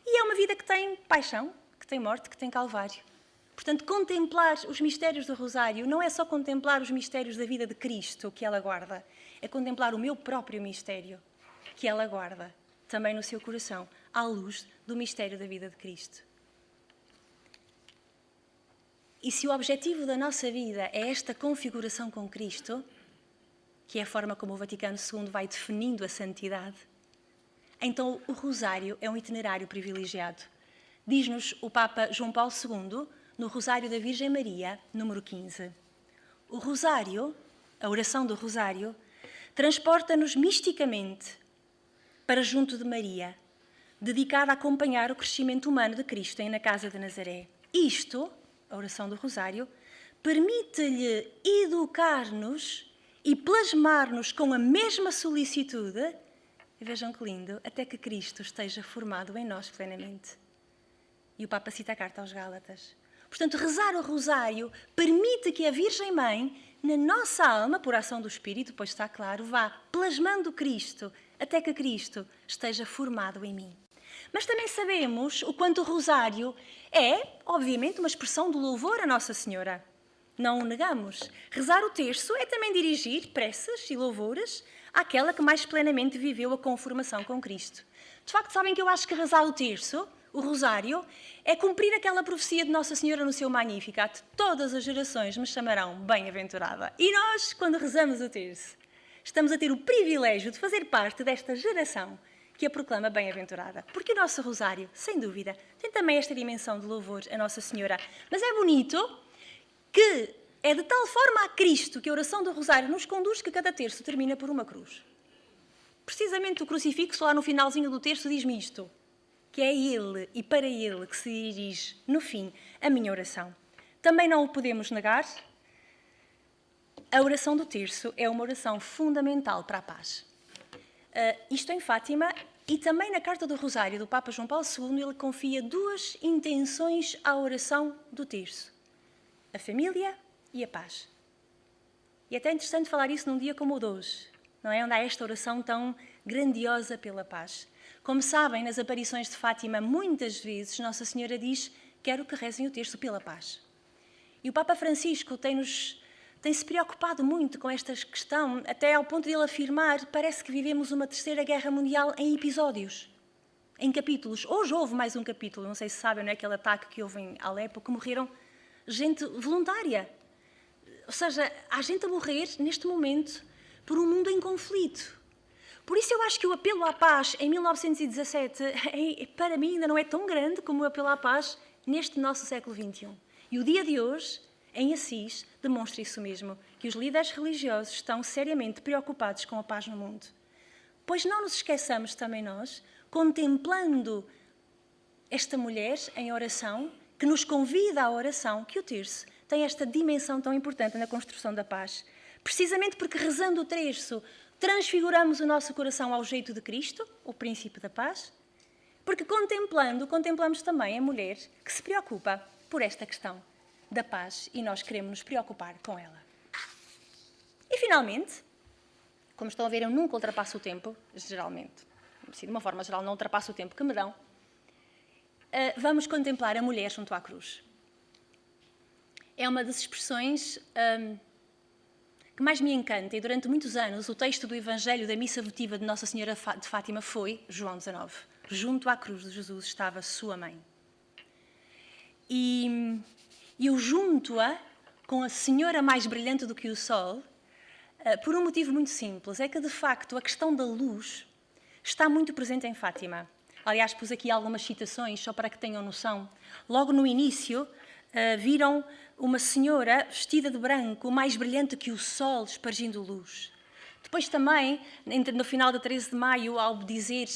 E é uma vida que tem paixão, que tem morte, que tem calvário. Portanto, contemplar os mistérios do Rosário não é só contemplar os mistérios da vida de Cristo que ela guarda, é contemplar o meu próprio mistério que ela guarda também no seu coração, à luz do mistério da vida de Cristo. E se o objetivo da nossa vida é esta configuração com Cristo, que é a forma como o Vaticano II vai definindo a santidade, então o Rosário é um itinerário privilegiado. Diz-nos o Papa João Paulo II, no Rosário da Virgem Maria, número 15. O Rosário, a oração do Rosário, transporta-nos misticamente para junto de Maria, dedicada a acompanhar o crescimento humano de Cristo na casa de Nazaré. Isto, a oração do Rosário, permite-lhe educar-nos e plasmar-nos com a mesma solicitude, e vejam que lindo, até que Cristo esteja formado em nós plenamente. E o Papa cita a carta aos Gálatas. Portanto, rezar o Rosário permite que a Virgem Mãe, na nossa alma, por ação do Espírito, pois está claro, vá plasmando Cristo, até que Cristo esteja formado em mim. Mas também sabemos o quanto o Rosário é, obviamente, uma expressão do louvor a Nossa Senhora. Não o negamos. Rezar o terço é também dirigir preces e louvores àquela que mais plenamente viveu a conformação com Cristo. De facto, sabem que eu acho que rezar o terço, o Rosário, é cumprir aquela profecia de Nossa Senhora no seu Magnificat. Todas as gerações me chamarão bem-aventurada. E nós, quando rezamos o terço, estamos a ter o privilégio de fazer parte desta geração que a proclama bem-aventurada. Porque o nosso Rosário, sem dúvida, tem também esta dimensão de louvor a Nossa Senhora. Mas é bonito que é de tal forma a Cristo que a oração do Rosário nos conduz que cada terço termina por uma cruz. Precisamente o crucifixo lá no finalzinho do terço diz-me isto, que é Ele e para Ele que se dirige, no fim, a minha oração. Também não o podemos negar, a oração do terço é uma oração fundamental para a paz. Isto em Fátima e também na Carta do Rosário do Papa João Paulo II, ele confia duas intenções à oração do terço: a família e a paz. E é até interessante falar isso num dia como o de hoje, não é? Onde há esta oração tão grandiosa pela paz. Como sabem, nas aparições de Fátima, muitas vezes Nossa Senhora diz: quero que rezem o terço pela paz. E o Papa Francisco tem-se preocupado muito com esta questão, até ao ponto de ele afirmar: parece que vivemos uma terceira guerra mundial em episódios, em capítulos. Hoje houve mais um capítulo, não sei se sabem, não é? Aquele ataque que houve em Alepo, que morreram gente voluntária. Ou seja, há gente a morrer neste momento por um mundo em conflito. Por isso eu acho que o apelo à paz em 1917, para mim, ainda não é tão grande como o apelo à paz neste nosso século XXI. E o dia de hoje, em Assis, demonstra isso mesmo, que os líderes religiosos estão seriamente preocupados com a paz no mundo. Pois não nos esqueçamos também nós, contemplando esta mulher em oração, que nos convida à oração, que o terço tem esta dimensão tão importante na construção da paz. Precisamente porque rezando o terço, transfiguramos o nosso coração ao jeito de Cristo, o príncipe da paz, porque contemplamos também a mulher que se preocupa por esta questão da paz e nós queremos nos preocupar com ela. E finalmente, como estão a ver, eu nunca ultrapasso o tempo, geralmente, de uma forma geral não ultrapasso o tempo que me dão, vamos contemplar a mulher junto à cruz. É uma das expressões que mais me encanta, e durante muitos anos o texto do Evangelho da Missa Votiva de Nossa Senhora de Fátima foi João 19. Junto à cruz de Jesus estava sua mãe. E eu junto-a com a Senhora mais brilhante do que o sol, por um motivo muito simples, é que de facto a questão da luz está muito presente em Fátima. Aliás, pus aqui algumas citações, só para que tenham noção. Logo no início, viram uma senhora vestida de branco, mais brilhante que o sol, espargindo luz. Depois também, no final da 13 de maio, ao dizer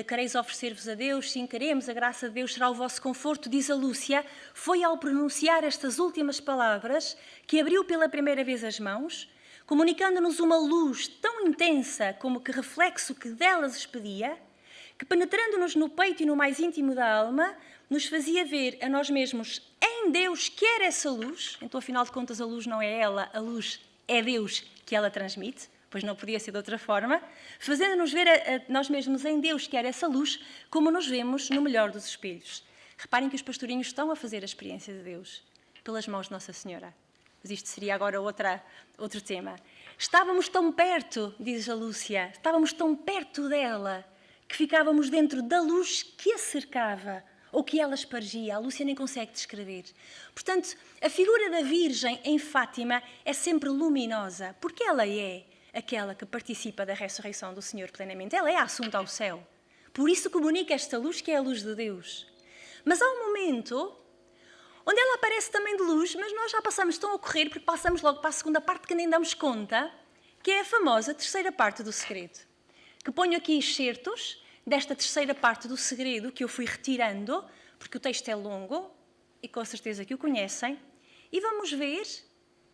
quereis oferecer-vos a Deus, sim, queremos, a graça de Deus será o vosso conforto, diz a Lúcia, foi ao pronunciar estas últimas palavras que abriu pela primeira vez as mãos, comunicando-nos uma luz tão intensa como que reflexo que delas expedia, que penetrando-nos no peito e no mais íntimo da alma, nos fazia ver a nós mesmos em Deus que era essa luz. Então, afinal de contas, a luz não é ela, a luz é Deus que ela transmite, pois não podia ser de outra forma, fazendo-nos ver a nós mesmos em Deus que era essa luz, como nos vemos no melhor dos espelhos. Reparem que os pastorinhos estão a fazer a experiência de Deus pelas mãos de Nossa Senhora. Mas isto seria agora outro tema. Estávamos tão perto, diz a Lúcia, estávamos tão perto dela, que ficávamos dentro da luz que a cercava, ou que ela espargia, a Lúcia nem consegue descrever. Portanto, a figura da Virgem em Fátima é sempre luminosa, porque ela é aquela que participa da ressurreição do Senhor plenamente. Ela é a assunta ao céu. Por isso comunica esta luz que é a luz de Deus. Mas há um momento onde ela aparece também de luz, mas nós já passamos tão a correr, porque passamos logo para a segunda parte que nem damos conta, que é a famosa terceira parte do segredo. Que ponho aqui excertos desta terceira parte do segredo que eu fui retirando, porque o texto é longo e com certeza que o conhecem, e vamos ver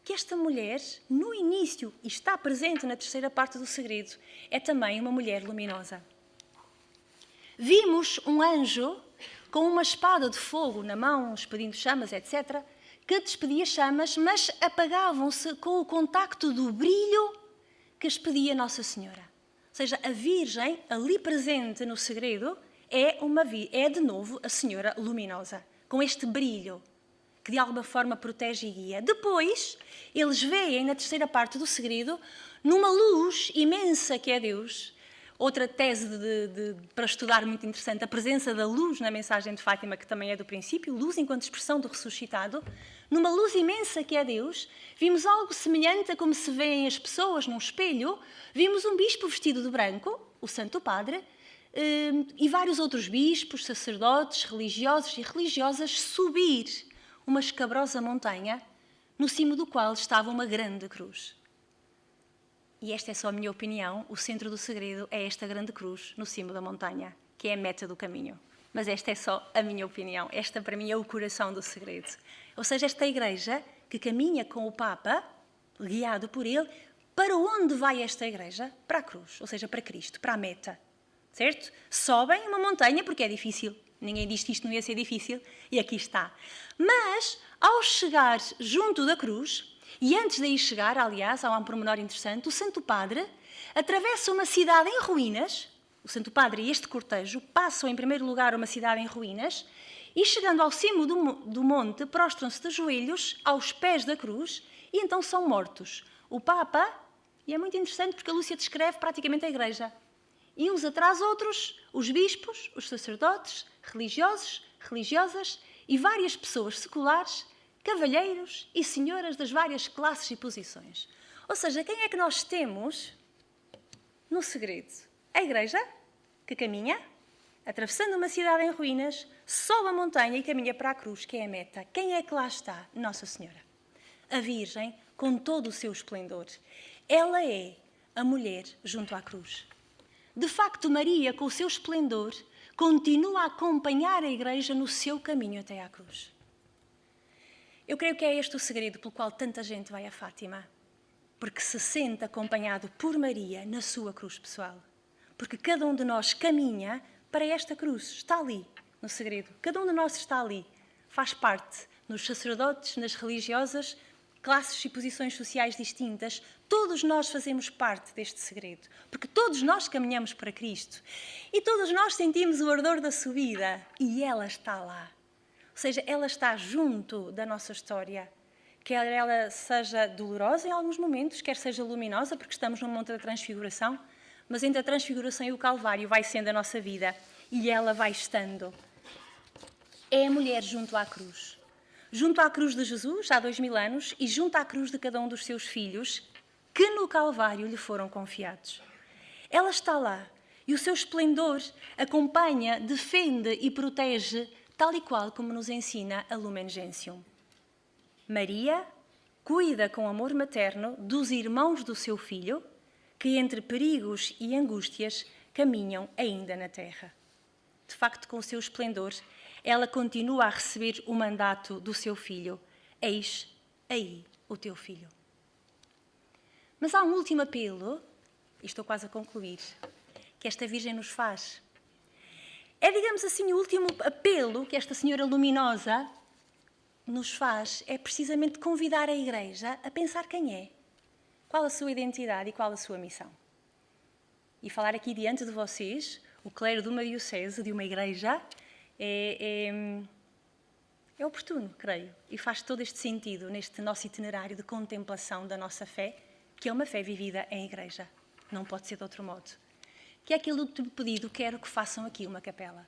que esta mulher, no início, e está presente na terceira parte do segredo, é também uma mulher luminosa. Vimos um anjo com uma espada de fogo na mão, expedindo chamas, etc., que despedia chamas, mas apagavam-se com o contacto do brilho que expedia Nossa Senhora. Ou seja, a Virgem, ali presente no segredo, é de novo a Senhora luminosa, com este brilho, que de alguma forma protege e guia. Depois, eles veem na terceira parte do segredo, numa luz imensa que é Deus. Outra tese para estudar muito interessante, a presença da luz na mensagem de Fátima, que também é do princípio, luz enquanto expressão do ressuscitado. Numa luz imensa que é Deus, vimos algo semelhante a como se veem as pessoas num espelho. Vimos um bispo vestido de branco, o Santo Padre, e vários outros bispos, sacerdotes, religiosos e religiosas subir uma escabrosa montanha, no cimo do qual estava uma grande cruz. E esta é só a minha opinião, o centro do segredo é esta grande cruz no cimo da montanha, que é a meta do caminho. Mas esta é só a minha opinião, esta para mim é o coração do segredo. Ou seja, esta igreja que caminha com o Papa, guiado por ele, para onde vai esta igreja? Para a cruz, ou seja, para Cristo, para a meta. Certo? Sobem uma montanha porque é difícil. Ninguém diz que isto não ia ser difícil e aqui está. Mas, ao chegar junto da cruz, e antes de aí chegar, aliás, há um pormenor interessante, o Santo Padre atravessa uma cidade em ruínas, o Santo Padre e este cortejo passam em primeiro lugar uma cidade em ruínas e chegando ao cimo do monte prostram-se de joelhos aos pés da cruz e então são mortos. O Papa, e é muito interessante porque a Lúcia descreve praticamente a Igreja, e uns atrás outros, os bispos, os sacerdotes, religiosos, religiosas e várias pessoas seculares, cavalheiros e senhoras das várias classes e posições. Ou seja, quem é que nós temos no segredo? A Igreja, que caminha, atravessando uma cidade em ruínas, sobe a montanha e caminha para a cruz, que é a meta. Quem é que lá está? Nossa Senhora. A Virgem, com todo o seu esplendor. Ela é a mulher junto à cruz. De facto, Maria, com o seu esplendor, continua a acompanhar a Igreja no seu caminho até à cruz. Eu creio que é este o segredo pelo qual tanta gente vai a Fátima. Porque se sente acompanhado por Maria na sua cruz pessoal. Porque cada um de nós caminha para esta cruz, está ali, no segredo. Cada um de nós está ali, faz parte, nos sacerdotes, nas religiosas, classes e posições sociais distintas, todos nós fazemos parte deste segredo, porque todos nós caminhamos para Cristo e todos nós sentimos o ardor da subida e ela está lá. Ou seja, ela está junto da nossa história, quer ela seja dolorosa em alguns momentos, quer seja luminosa, porque estamos no Monte da Transfiguração, mas entre a Transfiguração e o Calvário vai sendo a nossa vida e ela vai estando. É a mulher junto à cruz. Junto à cruz de Jesus, há 2000 anos, e junto à cruz de cada um dos seus filhos, que no Calvário lhe foram confiados. Ela está lá, e o seu esplendor acompanha, defende e protege, tal e qual como nos ensina a Lumen Gentium. Maria cuida com amor materno dos irmãos do seu filho, que entre perigos e angústias caminham ainda na terra. De facto, com o seu esplendor, ela continua a receber o mandato do seu filho. Eis aí o teu filho. Mas há um último apelo, e estou quase a concluir, que esta Virgem nos faz. É, digamos assim, o último apelo que esta Senhora luminosa nos faz, é precisamente convidar a Igreja a pensar quem é, qual a sua identidade e qual a sua missão. E falar aqui diante de vocês, o clero de uma diocese, de uma igreja, é oportuno, creio, e faz todo este sentido neste nosso itinerário de contemplação da nossa fé, que é uma fé vivida em igreja. Não pode ser de outro modo. Que é aquele último pedido, quero que façam aqui uma capela.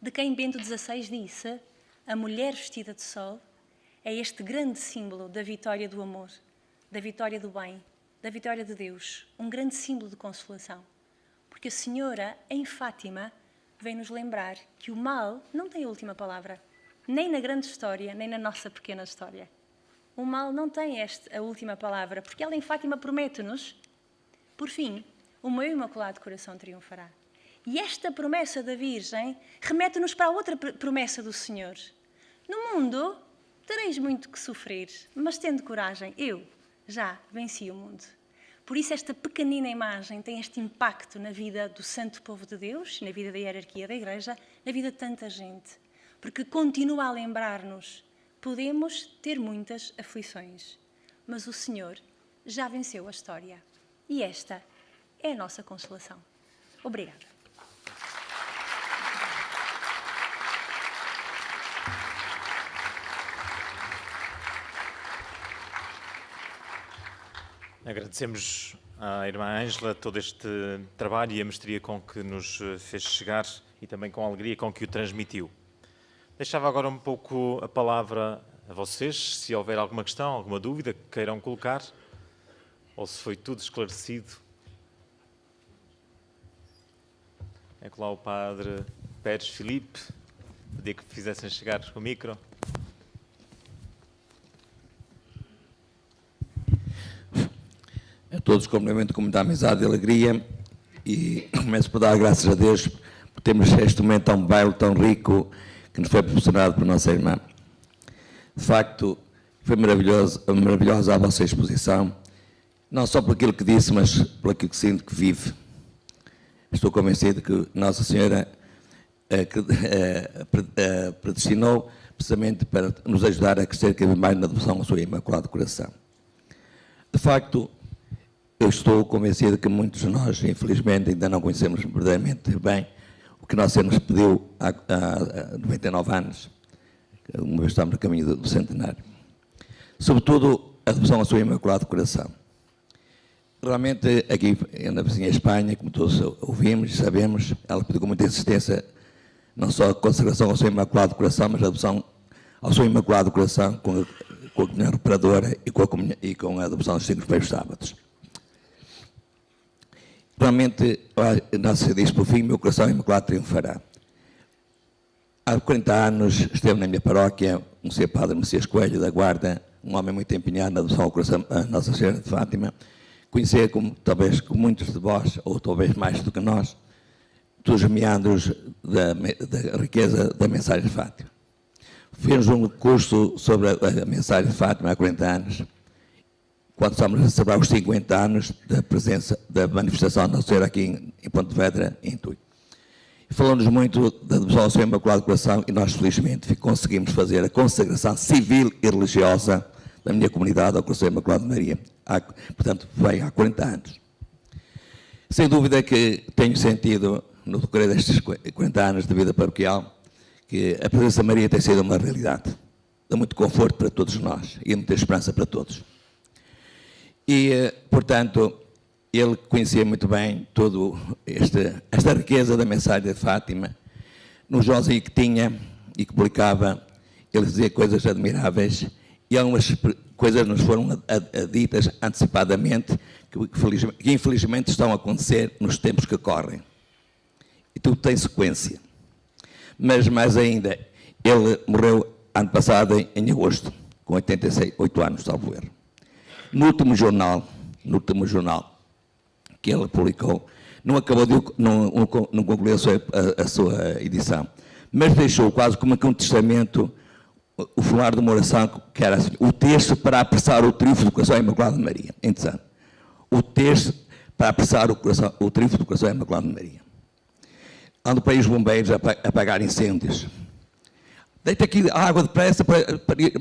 de quem Bento XVI disse: a mulher vestida de sol é este grande símbolo da vitória do amor, da vitória do bem, da vitória de Deus, um grande símbolo de consolação. Porque a Senhora, em Fátima, vem nos lembrar que o mal não tem a última palavra, nem na grande história, nem na nossa pequena história. O mal não tem a última palavra, porque ela em Fátima promete-nos, por fim, o meu imaculado coração triunfará. E esta promessa da Virgem remete-nos para a outra promessa do Senhor. No mundo tereis muito que sofrer, mas tendo coragem, eu já venci o mundo. Por isso esta pequenina imagem tem este impacto na vida do santo povo de Deus, na vida da hierarquia da Igreja, na vida de tanta gente. Porque continua a lembrar-nos, podemos ter muitas aflições, mas o Senhor já venceu a história. E esta é a nossa consolação. Obrigada. Agradecemos à irmã Ângela todo este trabalho e a mestria com que nos fez chegar e também com a alegria com que o transmitiu. Deixava agora um pouco a palavra a vocês, se houver alguma questão, alguma dúvida que queiram colocar, ou se foi tudo esclarecido. É que lá o padre Pérez Filipe, pedia que fizessem chegar o micro. A todos cumprimento com muita amizade e alegria e começo por dar graças a Deus por termos este momento tão belo, tão rico, que nos foi proporcionado por nossa irmã. De facto, foi maravilhosa a vossa exposição, não só por aquilo que disse, mas por aquilo que sinto que vive. Estou convencido que Nossa Senhora predestinou precisamente para nos ajudar a crescer cada vez mais na devoção ao seu Imaculado Coração. De facto, eu estou convencido que muitos de nós, infelizmente, ainda não conhecemos verdadeiramente bem o que Nossa Senhora nos pediu há 99 anos, uma vez estamos no caminho do centenário. Sobretudo, a devoção ao seu Imaculado Coração. Realmente, aqui na vizinha Espanha, como todos ouvimos e sabemos, ela pediu com muita insistência não só a consagração ao seu Imaculado Coração, mas a devoção ao seu Imaculado Coração com a comunhão reparadora e com a devoção dos 5 primeiros sábados. Realmente, Nossa Senhora diz, por fim, meu coração imaculado triunfará. Há 40 anos esteve na minha paróquia um Sr. Padre Messias Coelho da Guarda, um homem muito empenhado na devoção ao coração a Nossa Senhora de Fátima, conhecer, talvez com muitos de vós, ou talvez mais do que nós, todos os meandros da riqueza da mensagem de Fátima. Fizemos um curso sobre a mensagem de Fátima há 40 anos, quando estamos a celebrar os 50 anos da presença, da manifestação da Nossa Senhora aqui em Pontevedra, em Tui. Falou-nos muito da devoção ao seu Imaculado Coração e nós, felizmente, conseguimos fazer a consagração civil e religiosa da minha comunidade ao Coração Imaculado de Maria. Portanto, veio há 40 anos. Sem dúvida que tenho sentido, no decorrer destes 40 anos de vida paroquial, que a presença de Maria tem sido uma realidade. Dá muito conforto para todos nós e muita esperança para todos. E, portanto, ele conhecia muito bem toda esta riqueza da mensagem de Fátima. No jornal que tinha e que publicava, ele dizia coisas admiráveis e algumas coisas nos foram ditas antecipadamente que infelizmente estão a acontecer nos tempos que correm. E tudo tem sequência. Mas, mais ainda, ele morreu ano passado, em agosto, com 88 anos, salvo erro. No último jornal que ele publicou, não concluiu a sua edição, mas deixou quase como que um testamento, o formulário de uma oração que era assim, o texto para apressar o triunfo do coração Imaculado de Maria. Interessante. O texto para apressar o triunfo do coração Imaculado de Maria. Andam para aí os bombeiros a apagar incêndios. Deita aqui a água depressa para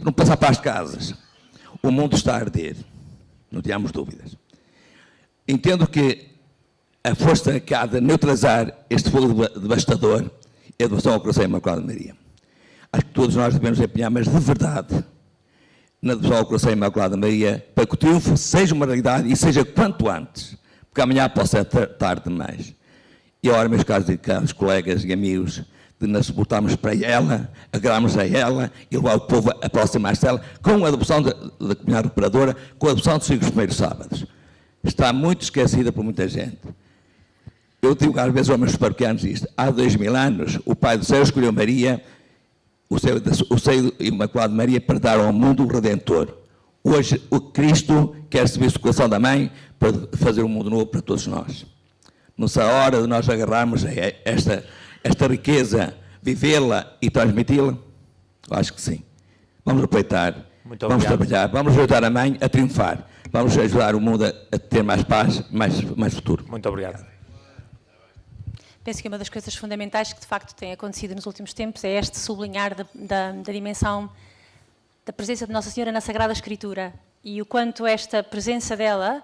não passar para as casas. O mundo está a arder. Não tínhamos dúvidas. Entendo que a força que há de neutralizar este fogo devastador é a devoção ao coração Imaculado de Maria. Acho que todos nós devemos empenhar, mas de verdade, na devoção ao coração Imaculado de Maria, para que o triunfo seja uma realidade e seja quanto antes, porque amanhã pode ser tarde demais. E agora, meus caros colegas e amigos, de nos voltarmos para ela, agarrarmos a ela e levar o povo a aproximar-se dela, com a adopção da comunidade operadora, com a adopção dos 5 primeiros sábados. Está muito esquecida por muita gente. Eu digo às vezes aos meus paroquianos isto: há 2000 anos, o Pai do Céu escolheu Maria, o seio imaculado de Maria, para dar ao mundo o Redentor. Hoje, o Cristo quer servir o coração da Mãe para fazer um mundo novo para todos nós. Não é a hora de nós agarrarmos a esta riqueza, vivê-la e transmiti-la? Acho que sim. Vamos aproveitar, vamos trabalhar, vamos ajudar a Mãe a triunfar, vamos ajudar o mundo a ter mais paz, mais futuro. Muito obrigado. Penso que uma das coisas fundamentais que de facto tem acontecido nos últimos tempos é este sublinhar da dimensão da presença de Nossa Senhora na Sagrada Escritura e o quanto esta presença dela,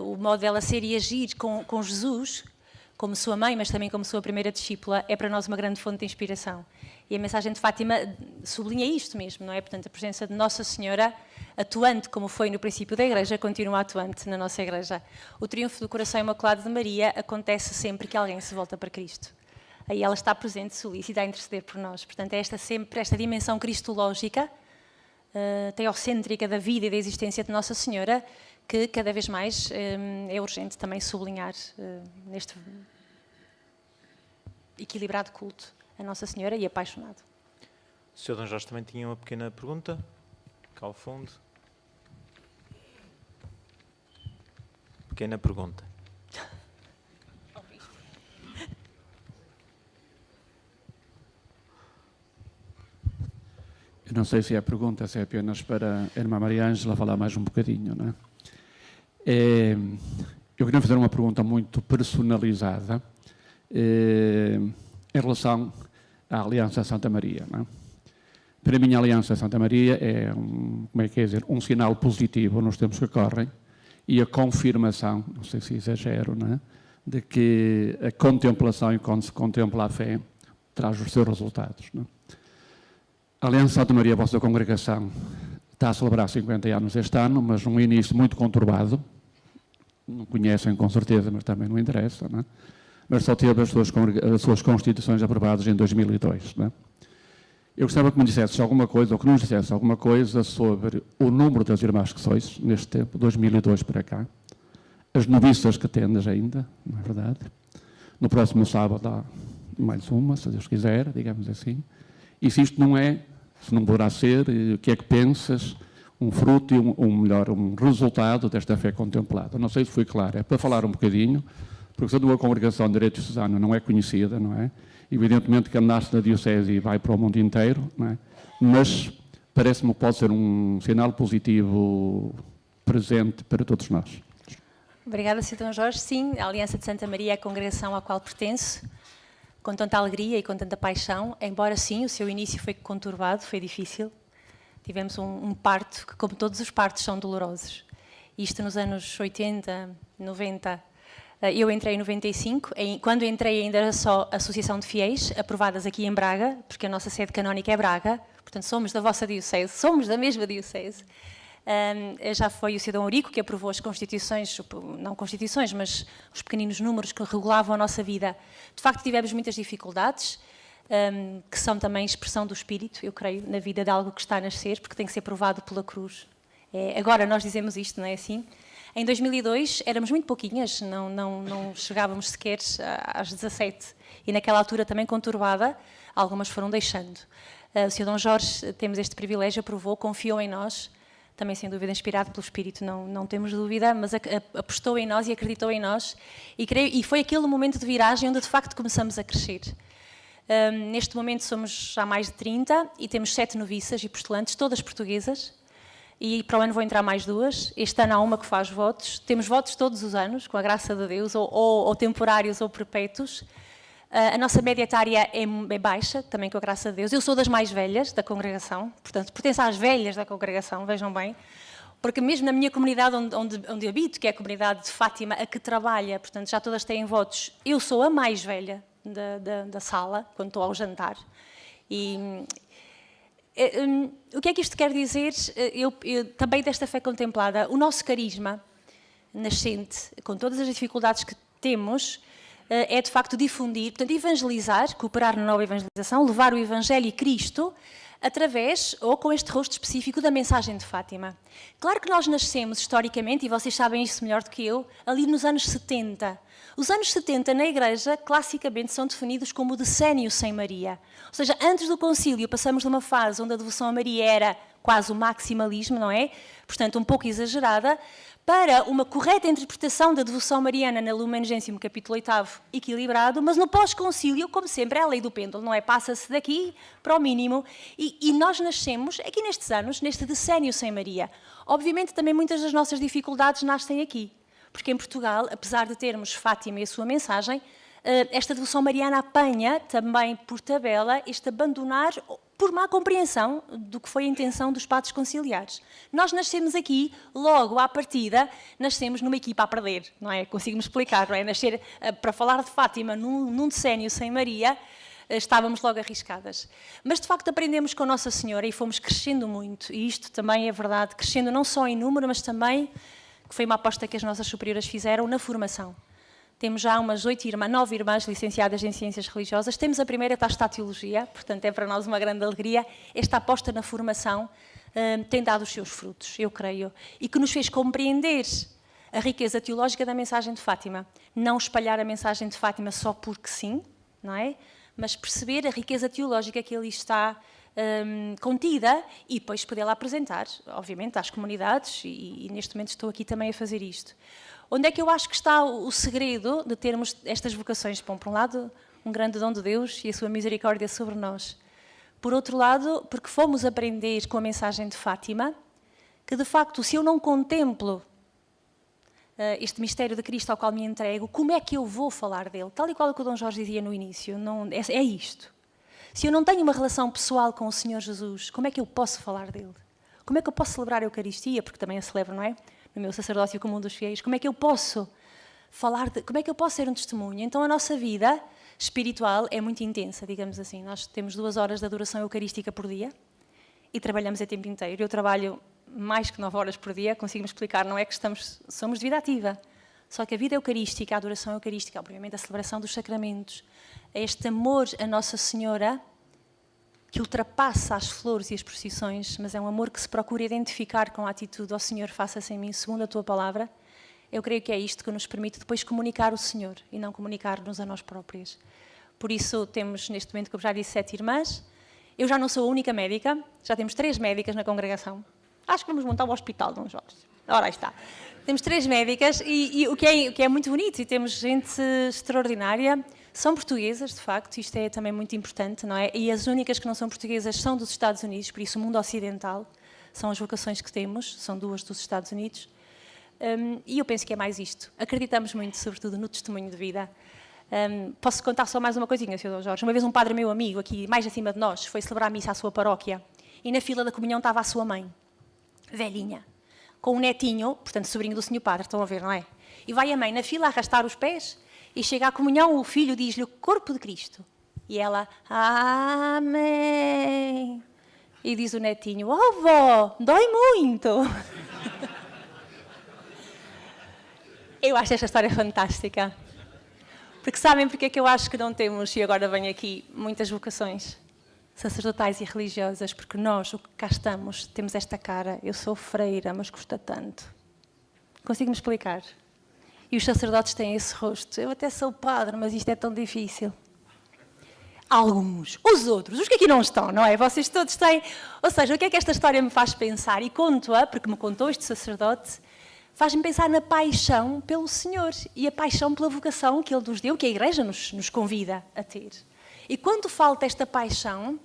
o modo dela ser e agir com Jesus, como sua mãe, mas também como sua primeira discípula, é para nós uma grande fonte de inspiração. E a mensagem de Fátima sublinha isto mesmo, não é? Portanto, a presença de Nossa Senhora, atuante como foi no princípio da Igreja, continua atuante na nossa Igreja. O triunfo do coração imaculado de Maria acontece sempre que alguém se volta para Cristo. Aí ela está presente, solícita, a interceder por nós. Portanto, é sempre esta dimensão cristológica, teocêntrica da vida e da existência de Nossa Senhora, que cada vez mais é urgente também sublinhar neste equilibrado culto a Nossa Senhora e apaixonado. O Sr. D. Jorge também tinha uma pequena pergunta, cá ao fundo. Pequena pergunta. Eu não sei se é a pergunta, se é apenas para a irmã Maria Ângela falar mais um bocadinho, não é? Eu queria fazer uma pergunta muito personalizada em relação à Aliança Santa Maria, não é? Para mim, a Aliança Santa Maria é um sinal positivo nos tempos que correm e a confirmação, não sei se exagero, não é? De que a contemplação, e quando se contempla a fé, traz os seus resultados, não é? A Aliança Santa Maria, a vossa congregação, está a celebrar 50 anos este ano, mas um início muito conturbado. Não conhecem com certeza, mas também não interessa, não é? Mas só teve as suas constituições aprovadas em 2002, não é? Eu gostava que me dissesse alguma coisa, ou que nos dissesse alguma coisa sobre o número das irmãs que sois, neste tempo, 2002 para cá, as noviças que tendes ainda, não é verdade? No próximo sábado há mais uma, se Deus quiser, digamos assim. E se isto não é, se não poderá ser, o que é que pensas, um fruto e um resultado desta fé contemplada? Não sei se foi claro, é para falar um bocadinho, porque sendo uma congregação de direito diocesano não é conhecida, não é? Evidentemente que nasce na diocese e vai para o mundo inteiro, não é? Mas parece-me que pode ser um sinal positivo presente para todos nós. Obrigada, Sr. D. Jorge. Sim, a Aliança de Santa Maria é a congregação à qual pertenço, com tanta alegria e com tanta paixão, embora sim, o seu início foi conturbado, foi difícil. Tivemos um parto, que como todos os partos são dolorosos. Isto nos anos 80, 90, eu entrei em 95, quando entrei ainda era só Associação de Fiéis, aprovadas aqui em Braga, porque a nossa sede canónica é Braga, portanto somos da vossa diocese, somos da mesma diocese. Já foi o Sr. D. Eurico que aprovou as constituições, não constituições, mas os pequeninos números que regulavam a nossa vida. De facto, tivemos muitas dificuldades, que são também expressão do Espírito, eu creio, na vida de algo que está a nascer, porque tem que ser provado pela cruz. Agora nós dizemos isto, não é assim? Em 2002 éramos muito pouquinhas, não chegávamos sequer às 17, e naquela altura também conturbada, algumas foram deixando. O Sr. D. Jorge, temos este privilégio, aprovou, confiou em nós, também sem dúvida inspirado pelo Espírito, não temos dúvida, mas apostou em nós e acreditou em nós, e foi aquele momento de viragem onde de facto começamos a crescer. Neste momento somos já mais de 30 e temos 7 noviças e postulantes, todas portuguesas, e para o ano vão entrar mais 2. Este ano há uma que faz votos, temos votos todos os anos, com a graça de Deus, ou temporários ou perpétuos. A nossa média etária é baixa, também com a graça de Deus. Eu sou das mais velhas da congregação, portanto, pertenço às velhas da congregação, vejam bem, porque mesmo na minha comunidade onde habito, que é a comunidade de Fátima, a que trabalha, portanto, já todas têm votos, eu sou a mais velha da sala, quando estou ao jantar. O que é que isto quer dizer? Também desta fé contemplada, o nosso carisma nascente, com todas as dificuldades que temos, é de facto difundir, portanto evangelizar, cooperar na nova evangelização, levar o Evangelho e Cristo através ou com este rosto específico da mensagem de Fátima. Claro que nós nascemos historicamente, e vocês sabem isso melhor do que eu, ali nos anos 70. Os anos 70 na Igreja, classicamente, são definidos como o decénio sem Maria. Ou seja, antes do concílio passamos de uma fase onde a devoção a Maria era quase o maximalismo, não é? Portanto, um pouco exagerada, para uma correta interpretação da devoção mariana na Lumen Gentium, capítulo 8º, equilibrado, mas no pós-concílio, como sempre, é a lei do pêndulo, não é? Passa-se daqui para o mínimo. E nós nascemos aqui nestes anos, neste decénio sem Maria. Obviamente, também muitas das nossas dificuldades nascem aqui. Porque em Portugal, apesar de termos Fátima e a sua mensagem, esta devoção mariana apanha também por tabela este abandonar por má compreensão do que foi a intenção dos padres conciliares. Nós nascemos aqui, logo à partida, nascemos numa equipa a perder, não é? Consigo-me explicar, não é? Nascer para falar de Fátima num decénio sem Maria, estávamos logo arriscadas. Mas, de facto, aprendemos com Nossa Senhora e fomos crescendo muito, e isto também é verdade, crescendo não só em número, mas também, que foi uma aposta que as nossas superioras fizeram, na formação. Temos já umas 9 irmãs licenciadas em Ciências Religiosas. Temos a primeira, que está a Teologia, portanto é para nós uma grande alegria. Esta aposta na formação tem dado os seus frutos, eu creio, e que nos fez compreender a riqueza teológica da mensagem de Fátima. Não espalhar a mensagem de Fátima só porque sim, não é? Mas perceber a riqueza teológica que ali está contida e depois podê-la apresentar, obviamente, às comunidades, e neste momento estou aqui também a fazer isto. Onde é que eu acho que está o segredo de termos estas vocações? Bom, por um lado, um grande dom de Deus e a sua misericórdia sobre nós. Por outro lado, porque fomos aprender com a mensagem de Fátima que, de facto, se eu não contemplo este mistério de Cristo ao qual me entrego, como é que eu vou falar dele? Tal e qual o que o Dom Jorge dizia no início, é isto. Se eu não tenho uma relação pessoal com o Senhor Jesus, como é que eu posso falar dele? Como é que eu posso celebrar a Eucaristia? Porque também a celebro, não é? No meu sacerdócio comum dos fiéis, como é que eu posso como é que eu posso ser um testemunho? Então a nossa vida espiritual é muito intensa, digamos assim. Nós temos 2 horas de adoração eucarística por dia e trabalhamos a tempo inteiro. Eu trabalho mais que 9 horas por dia, consigo-me explicar, não é que somos de vida ativa. Só que a vida eucarística, a adoração eucarística, obviamente a celebração dos sacramentos, é este amor a Nossa Senhora que ultrapassa as flores e as procissões, mas é um amor que se procura identificar com a atitude: ó Senhor, faça-se em mim segundo a Tua palavra. Eu creio que é isto que nos permite depois comunicar o Senhor e não comunicar-nos a nós próprias. Por isso temos neste momento, como já disse, 7 irmãs. Eu já não sou a única médica, já temos 3 médicas na congregação. Acho que vamos montar um hospital, Dom Jorge. Ora, aí está. Temos 3 médicas e o que é muito bonito, e temos gente extraordinária. São portuguesas, de facto, isto é também muito importante, não é? E as únicas que não são portuguesas são dos Estados Unidos, por isso o mundo ocidental são as vocações que temos, são 2 dos Estados Unidos. E eu penso que é mais isto. Acreditamos muito, sobretudo, no testemunho de vida. Posso contar só mais uma coisinha, Sr. Dom Jorge? Uma vez um padre meu amigo, aqui mais acima de nós, foi celebrar a missa à sua paróquia e na fila da comunhão estava a sua mãe, velhinha, com um netinho, portanto, sobrinho do Sr. Padre, estão a ver, não é? E vai a mãe na fila a arrastar os pés. E chega à comunhão, o filho diz-lhe o corpo de Cristo. E ela, amém. E diz o netinho, oh vó, dói muito. Eu acho esta história fantástica. Porque sabem porque é que eu acho que não temos, e agora venho aqui, muitas vocações sacerdotais e religiosas? Porque nós, o que cá estamos, temos esta cara. Eu sou freira, mas custa tanto. Consigo-me explicar? E os sacerdotes têm esse rosto. Eu até sou padre, mas isto é tão difícil. Alguns. Os outros. Os que aqui não estão, não é? Vocês todos têm... Ou seja, o que é que esta história me faz pensar? E conto-a, porque me contou este sacerdote, faz-me pensar na paixão pelo Senhor e a paixão pela vocação que Ele nos deu, que a Igreja nos convida a ter. E quando falta esta paixão,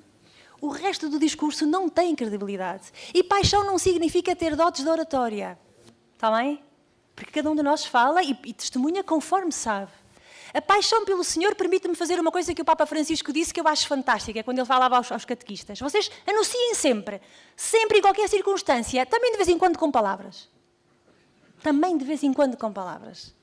o resto do discurso não tem credibilidade. E paixão não significa ter dotes de oratória. Está bem? Porque cada um de nós fala e testemunha conforme sabe. A paixão pelo Senhor permite-me fazer uma coisa que o Papa Francisco disse que eu acho fantástica, quando ele falava aos catequistas. Vocês anunciem sempre, em qualquer circunstância, também de vez em quando com palavras. Também de vez em quando com palavras.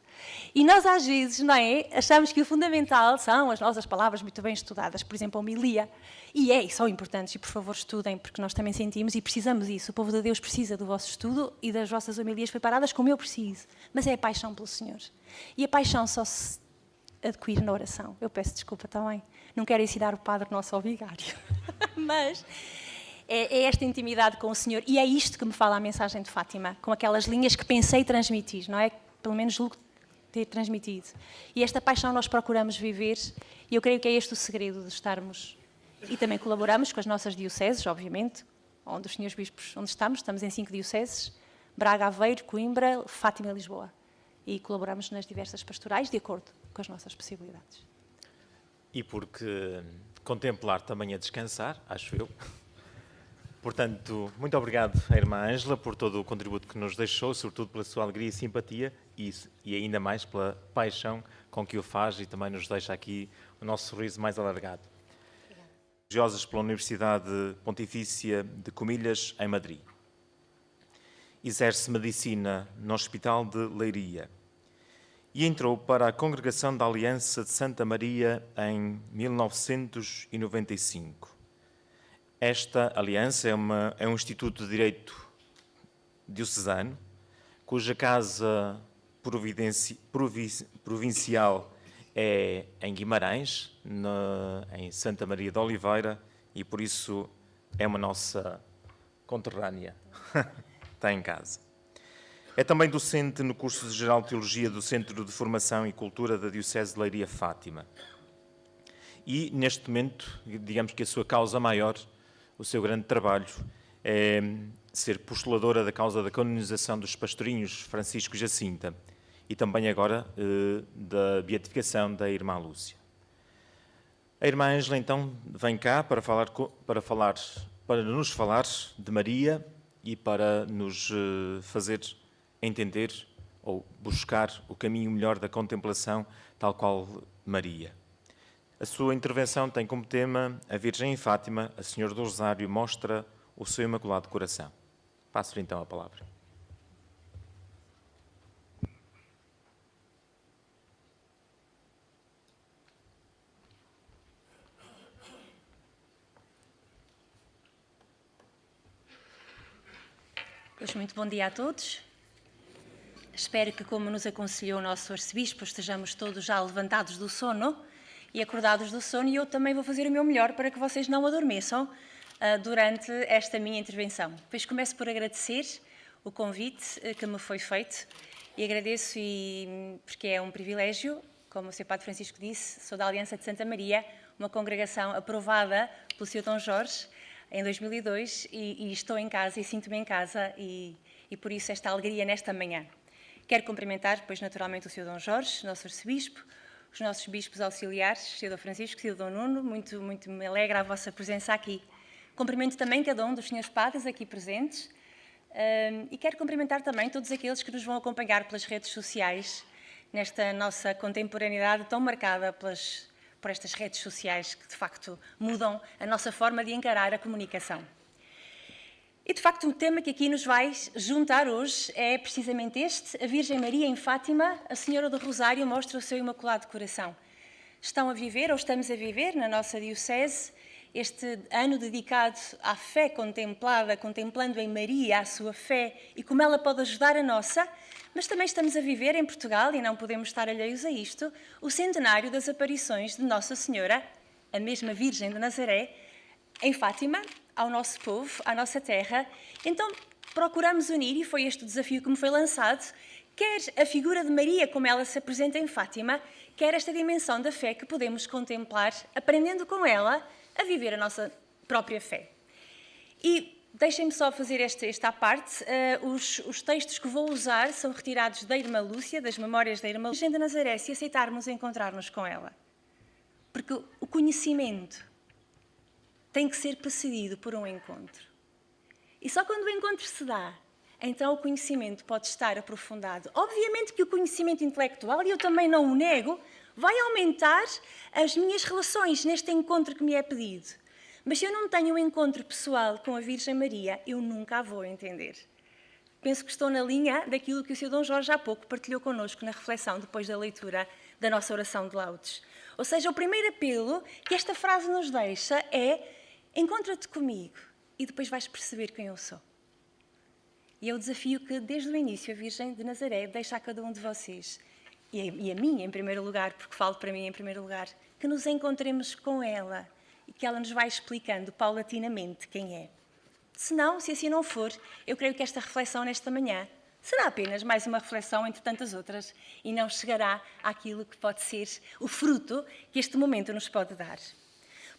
E nós às vezes, não é, achamos que o fundamental são as nossas palavras muito bem estudadas, por exemplo, a homilia. E são importantes, e por favor estudem, porque nós também sentimos e precisamos disso. O povo de Deus precisa do vosso estudo e das vossas homilias preparadas como eu preciso. Mas é a paixão pelo Senhor. E a paixão só se adquirir na oração. Eu peço desculpa também. Não quero ensinar o Padre Nosso ao vigário. Mas é esta intimidade com o Senhor. E é isto que me fala a mensagem de Fátima, com aquelas linhas que pensei transmitir, não é? Pelo menos julgo ter transmitido. E esta paixão nós procuramos viver, e eu creio que é este o segredo de estarmos. E também colaboramos com as nossas dioceses, obviamente, onde os senhores bispos, onde estamos em 5 dioceses, Braga, Aveiro, Coimbra, Fátima e Lisboa. E colaboramos nas diversas pastorais de acordo com as nossas possibilidades. E porque contemplar também é descansar, acho eu. Portanto, muito obrigado à irmã Ângela por todo o contributo que nos deixou, sobretudo pela sua alegria e simpatia e ainda mais pela paixão com que o faz e também nos deixa aqui o nosso sorriso mais alargado. Religiosas pela Universidade Pontifícia de Comilhas, em Madrid. Exerce medicina no Hospital de Leiria e entrou para a Congregação da Aliança de Santa Maria em 1995. Esta aliança é um instituto de direito diocesano, cuja casa provincial é em Guimarães, em Santa Maria de Oliveira, e por isso é uma nossa conterrânea. Está em casa. É também docente no curso de Geral de Teologia do Centro de Formação e Cultura da Diocese de Leiria Fátima. E, neste momento, digamos que a sua causa maior, o seu grande trabalho, é ser postuladora da causa da canonização dos pastorinhos Francisco e Jacinta e também agora da beatificação da irmã Lúcia. A irmã Ângela, então, vem cá para nos falar de Maria e para nos fazer entender ou buscar o caminho melhor da contemplação, tal qual Maria. A sua intervenção tem como tema a Virgem em Fátima, a Senhora do Rosário, mostra o seu imaculado coração. Passo-lhe então a palavra. Pois muito bom dia a todos. Espero que, como nos aconselhou o nosso arcebispo, estejamos todos já levantados do sono e acordados do sono, e eu também vou fazer o meu melhor para que vocês não adormeçam durante esta minha intervenção. Depois começo por agradecer o convite que me foi feito e agradeço porque é um privilégio, como o Sr. Padre Francisco disse, sou da Aliança de Santa Maria, uma congregação aprovada pelo Sr. Dom Jorge em 2002 e estou em casa e sinto-me em casa e por isso esta alegria nesta manhã. Quero cumprimentar, pois naturalmente, o Sr. Dom Jorge, nosso arcebispo, os nossos bispos auxiliares, Sr. Dom Francisco, Sr. Dom Nuno, muito me alegra a vossa presença aqui. Cumprimento também cada um dos senhores padres aqui presentes e quero cumprimentar também todos aqueles que nos vão acompanhar pelas redes sociais nesta nossa contemporaneidade tão marcada por estas redes sociais que, de facto, mudam a nossa forma de encarar a comunicação. E, de facto, o tema que aqui nos vai juntar hoje é precisamente este: a Virgem Maria em Fátima, a Senhora do Rosário mostra o seu imaculado coração. Estão a viver, ou estamos a viver, na nossa diocese, este ano dedicado à fé contemplada, contemplando em Maria a sua fé e como ela pode ajudar a nossa, mas também estamos a viver em Portugal, e não podemos estar alheios a isto, o centenário das aparições de Nossa Senhora, a mesma Virgem de Nazaré, em Fátima, ao nosso povo, à nossa terra. Então procuramos unir, e foi este o desafio que me foi lançado, quer a figura de Maria como ela se apresenta em Fátima, quer esta dimensão da fé que podemos contemplar, aprendendo com ela a viver a nossa própria fé. E deixem-me só fazer esta parte. Os textos que vou usar são retirados da Irmã Lúcia, das Memórias da Irmã Lúcia de Nazaré, se aceitarmos encontrar-nos com ela. Porque o conhecimento tem que ser precedido por um encontro. E só quando o encontro se dá, então o conhecimento pode estar aprofundado. Obviamente que o conhecimento intelectual, e eu também não o nego, vai aumentar as minhas relações neste encontro que me é pedido. Mas se eu não tenho um encontro pessoal com a Virgem Maria, eu nunca a vou entender. Penso que estou na linha daquilo que o Sr. Dom Jorge há pouco partilhou connosco na reflexão depois da leitura da nossa oração de laudes. Ou seja, o primeiro apelo que esta frase nos deixa é: encontra-te comigo e depois vais perceber quem eu sou. E é o desafio que, desde o início, a Virgem de Nazaré deixa a cada um de vocês. e a mim em primeiro lugar, porque falo para mim em primeiro lugar, que nos encontremos com ela e que ela nos vai explicando paulatinamente quem é. Se assim não for, eu creio que esta reflexão nesta manhã será apenas mais uma reflexão entre tantas outras e não chegará àquilo que pode ser o fruto que este momento nos pode dar.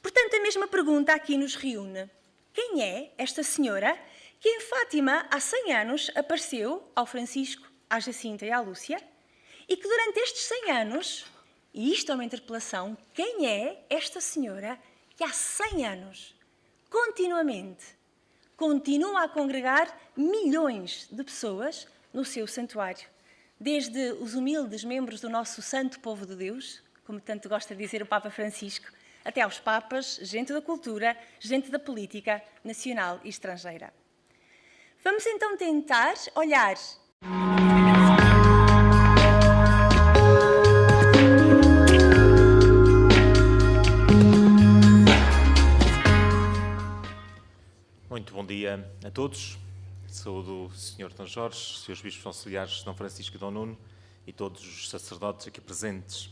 Portanto, a mesma pergunta aqui nos reúne. Quem é esta senhora que em Fátima há 100 anos apareceu ao Francisco, à Jacinta e à Lúcia e que durante estes 100 anos, e isto é uma interpelação, quem é esta senhora que há 100 anos, continuamente, continua a congregar milhões de pessoas no seu santuário, desde os humildes membros do nosso santo povo de Deus, como tanto gosta de dizer o Papa Francisco, até aos papas, gente da cultura, gente da política nacional e estrangeira. Vamos então tentar olhar Muito bom dia a todos. Saúdo o Sr. D. Jorge, Srs. Bispos Auxiliares D. Francisco e D. Nuno e todos os sacerdotes aqui presentes.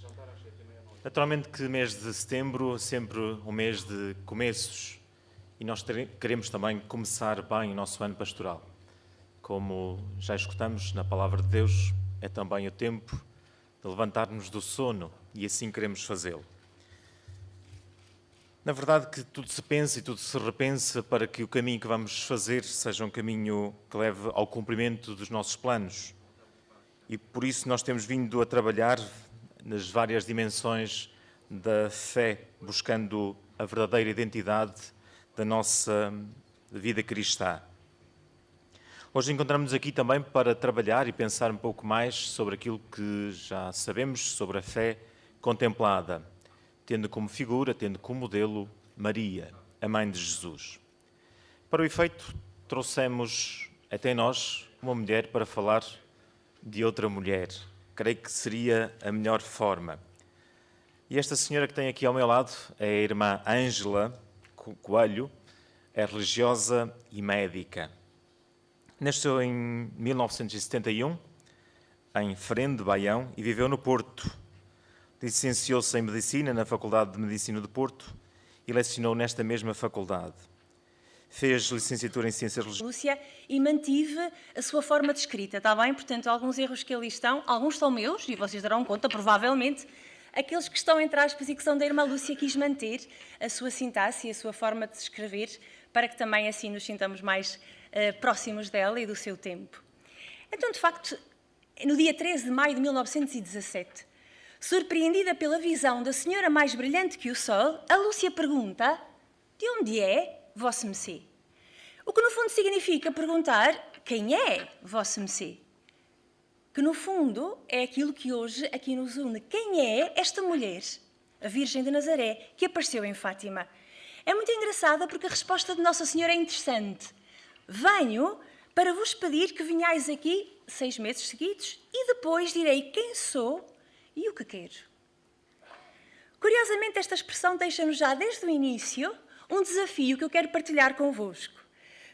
Naturalmente que mês de setembro é sempre um mês de começos e nós queremos também começar bem o nosso ano pastoral. Como já escutamos na Palavra de Deus, é também o tempo de levantar-nos do sono e assim queremos fazê-lo. Na verdade que tudo se pensa e tudo se repensa para que o caminho que vamos fazer seja um caminho que leve ao cumprimento dos nossos planos. E por isso nós temos vindo a trabalhar nas várias dimensões da fé, buscando a verdadeira identidade da nossa vida cristã. Hoje encontramos-nos aqui também para trabalhar e pensar um pouco mais sobre aquilo que já sabemos sobre a fé contemplada, tendo como figura, tendo como modelo Maria, a mãe de Jesus. Para o efeito, trouxemos até nós uma mulher para falar de outra mulher. Creio que seria a melhor forma. E esta senhora que tem aqui ao meu lado é a irmã Ângela Coelho, é religiosa e médica. Nasceu em 1971, em Frende, Baião, e viveu no Porto. Licenciou-se em Medicina na Faculdade de Medicina do Porto e lecionou nesta mesma faculdade. Fez licenciatura em Ciências Religiosas. Lúcia e mantive a sua forma de escrita, está bem? Portanto, alguns erros que ali estão, alguns são meus, e vocês darão conta, provavelmente, aqueles que estão entre aspas e que são da irmã Lúcia quis manter a sua sintaxe e a sua forma de escrever, para que também assim nos sintamos mais próximos dela e do seu tempo. Então, de facto, no dia 13 de maio de 1917, surpreendida pela visão da senhora mais brilhante que o sol, a Lúcia pergunta: de onde é Vossa Messê? O que no fundo significa perguntar: quem é Vossa Messê? Que no fundo é aquilo que hoje aqui nos une. Quem é esta mulher, a Virgem de Nazaré, que apareceu em Fátima? É muito engraçada porque a resposta de Nossa Senhora é interessante. Venho para vos pedir que venhais aqui 6 meses seguidos e depois direi quem sou e o que quero. Curiosamente, esta expressão deixa-nos já desde o início um desafio que eu quero partilhar convosco.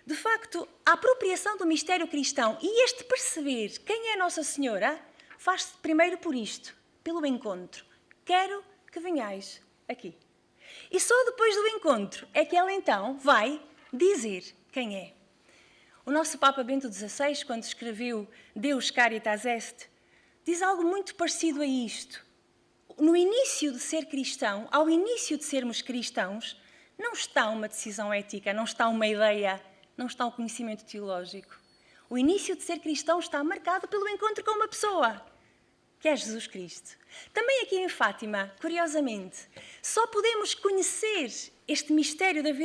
De facto, a apropriação do mistério cristão e este perceber quem é Nossa Senhora faz-se primeiro por isto, pelo encontro. Quero que venhais aqui. E só depois do encontro é que ela então vai dizer quem é. O nosso Papa Bento XVI, quando escreveu Deus Caritas Est, diz algo muito parecido a isto. No início de ser cristão, ao início de sermos cristãos, não está uma decisão ética, não está uma ideia, não está um conhecimento teológico. O início de ser cristão está marcado pelo encontro com uma pessoa, que é Jesus Cristo. Também aqui em Fátima, curiosamente, só podemos conhecer este mistério da vida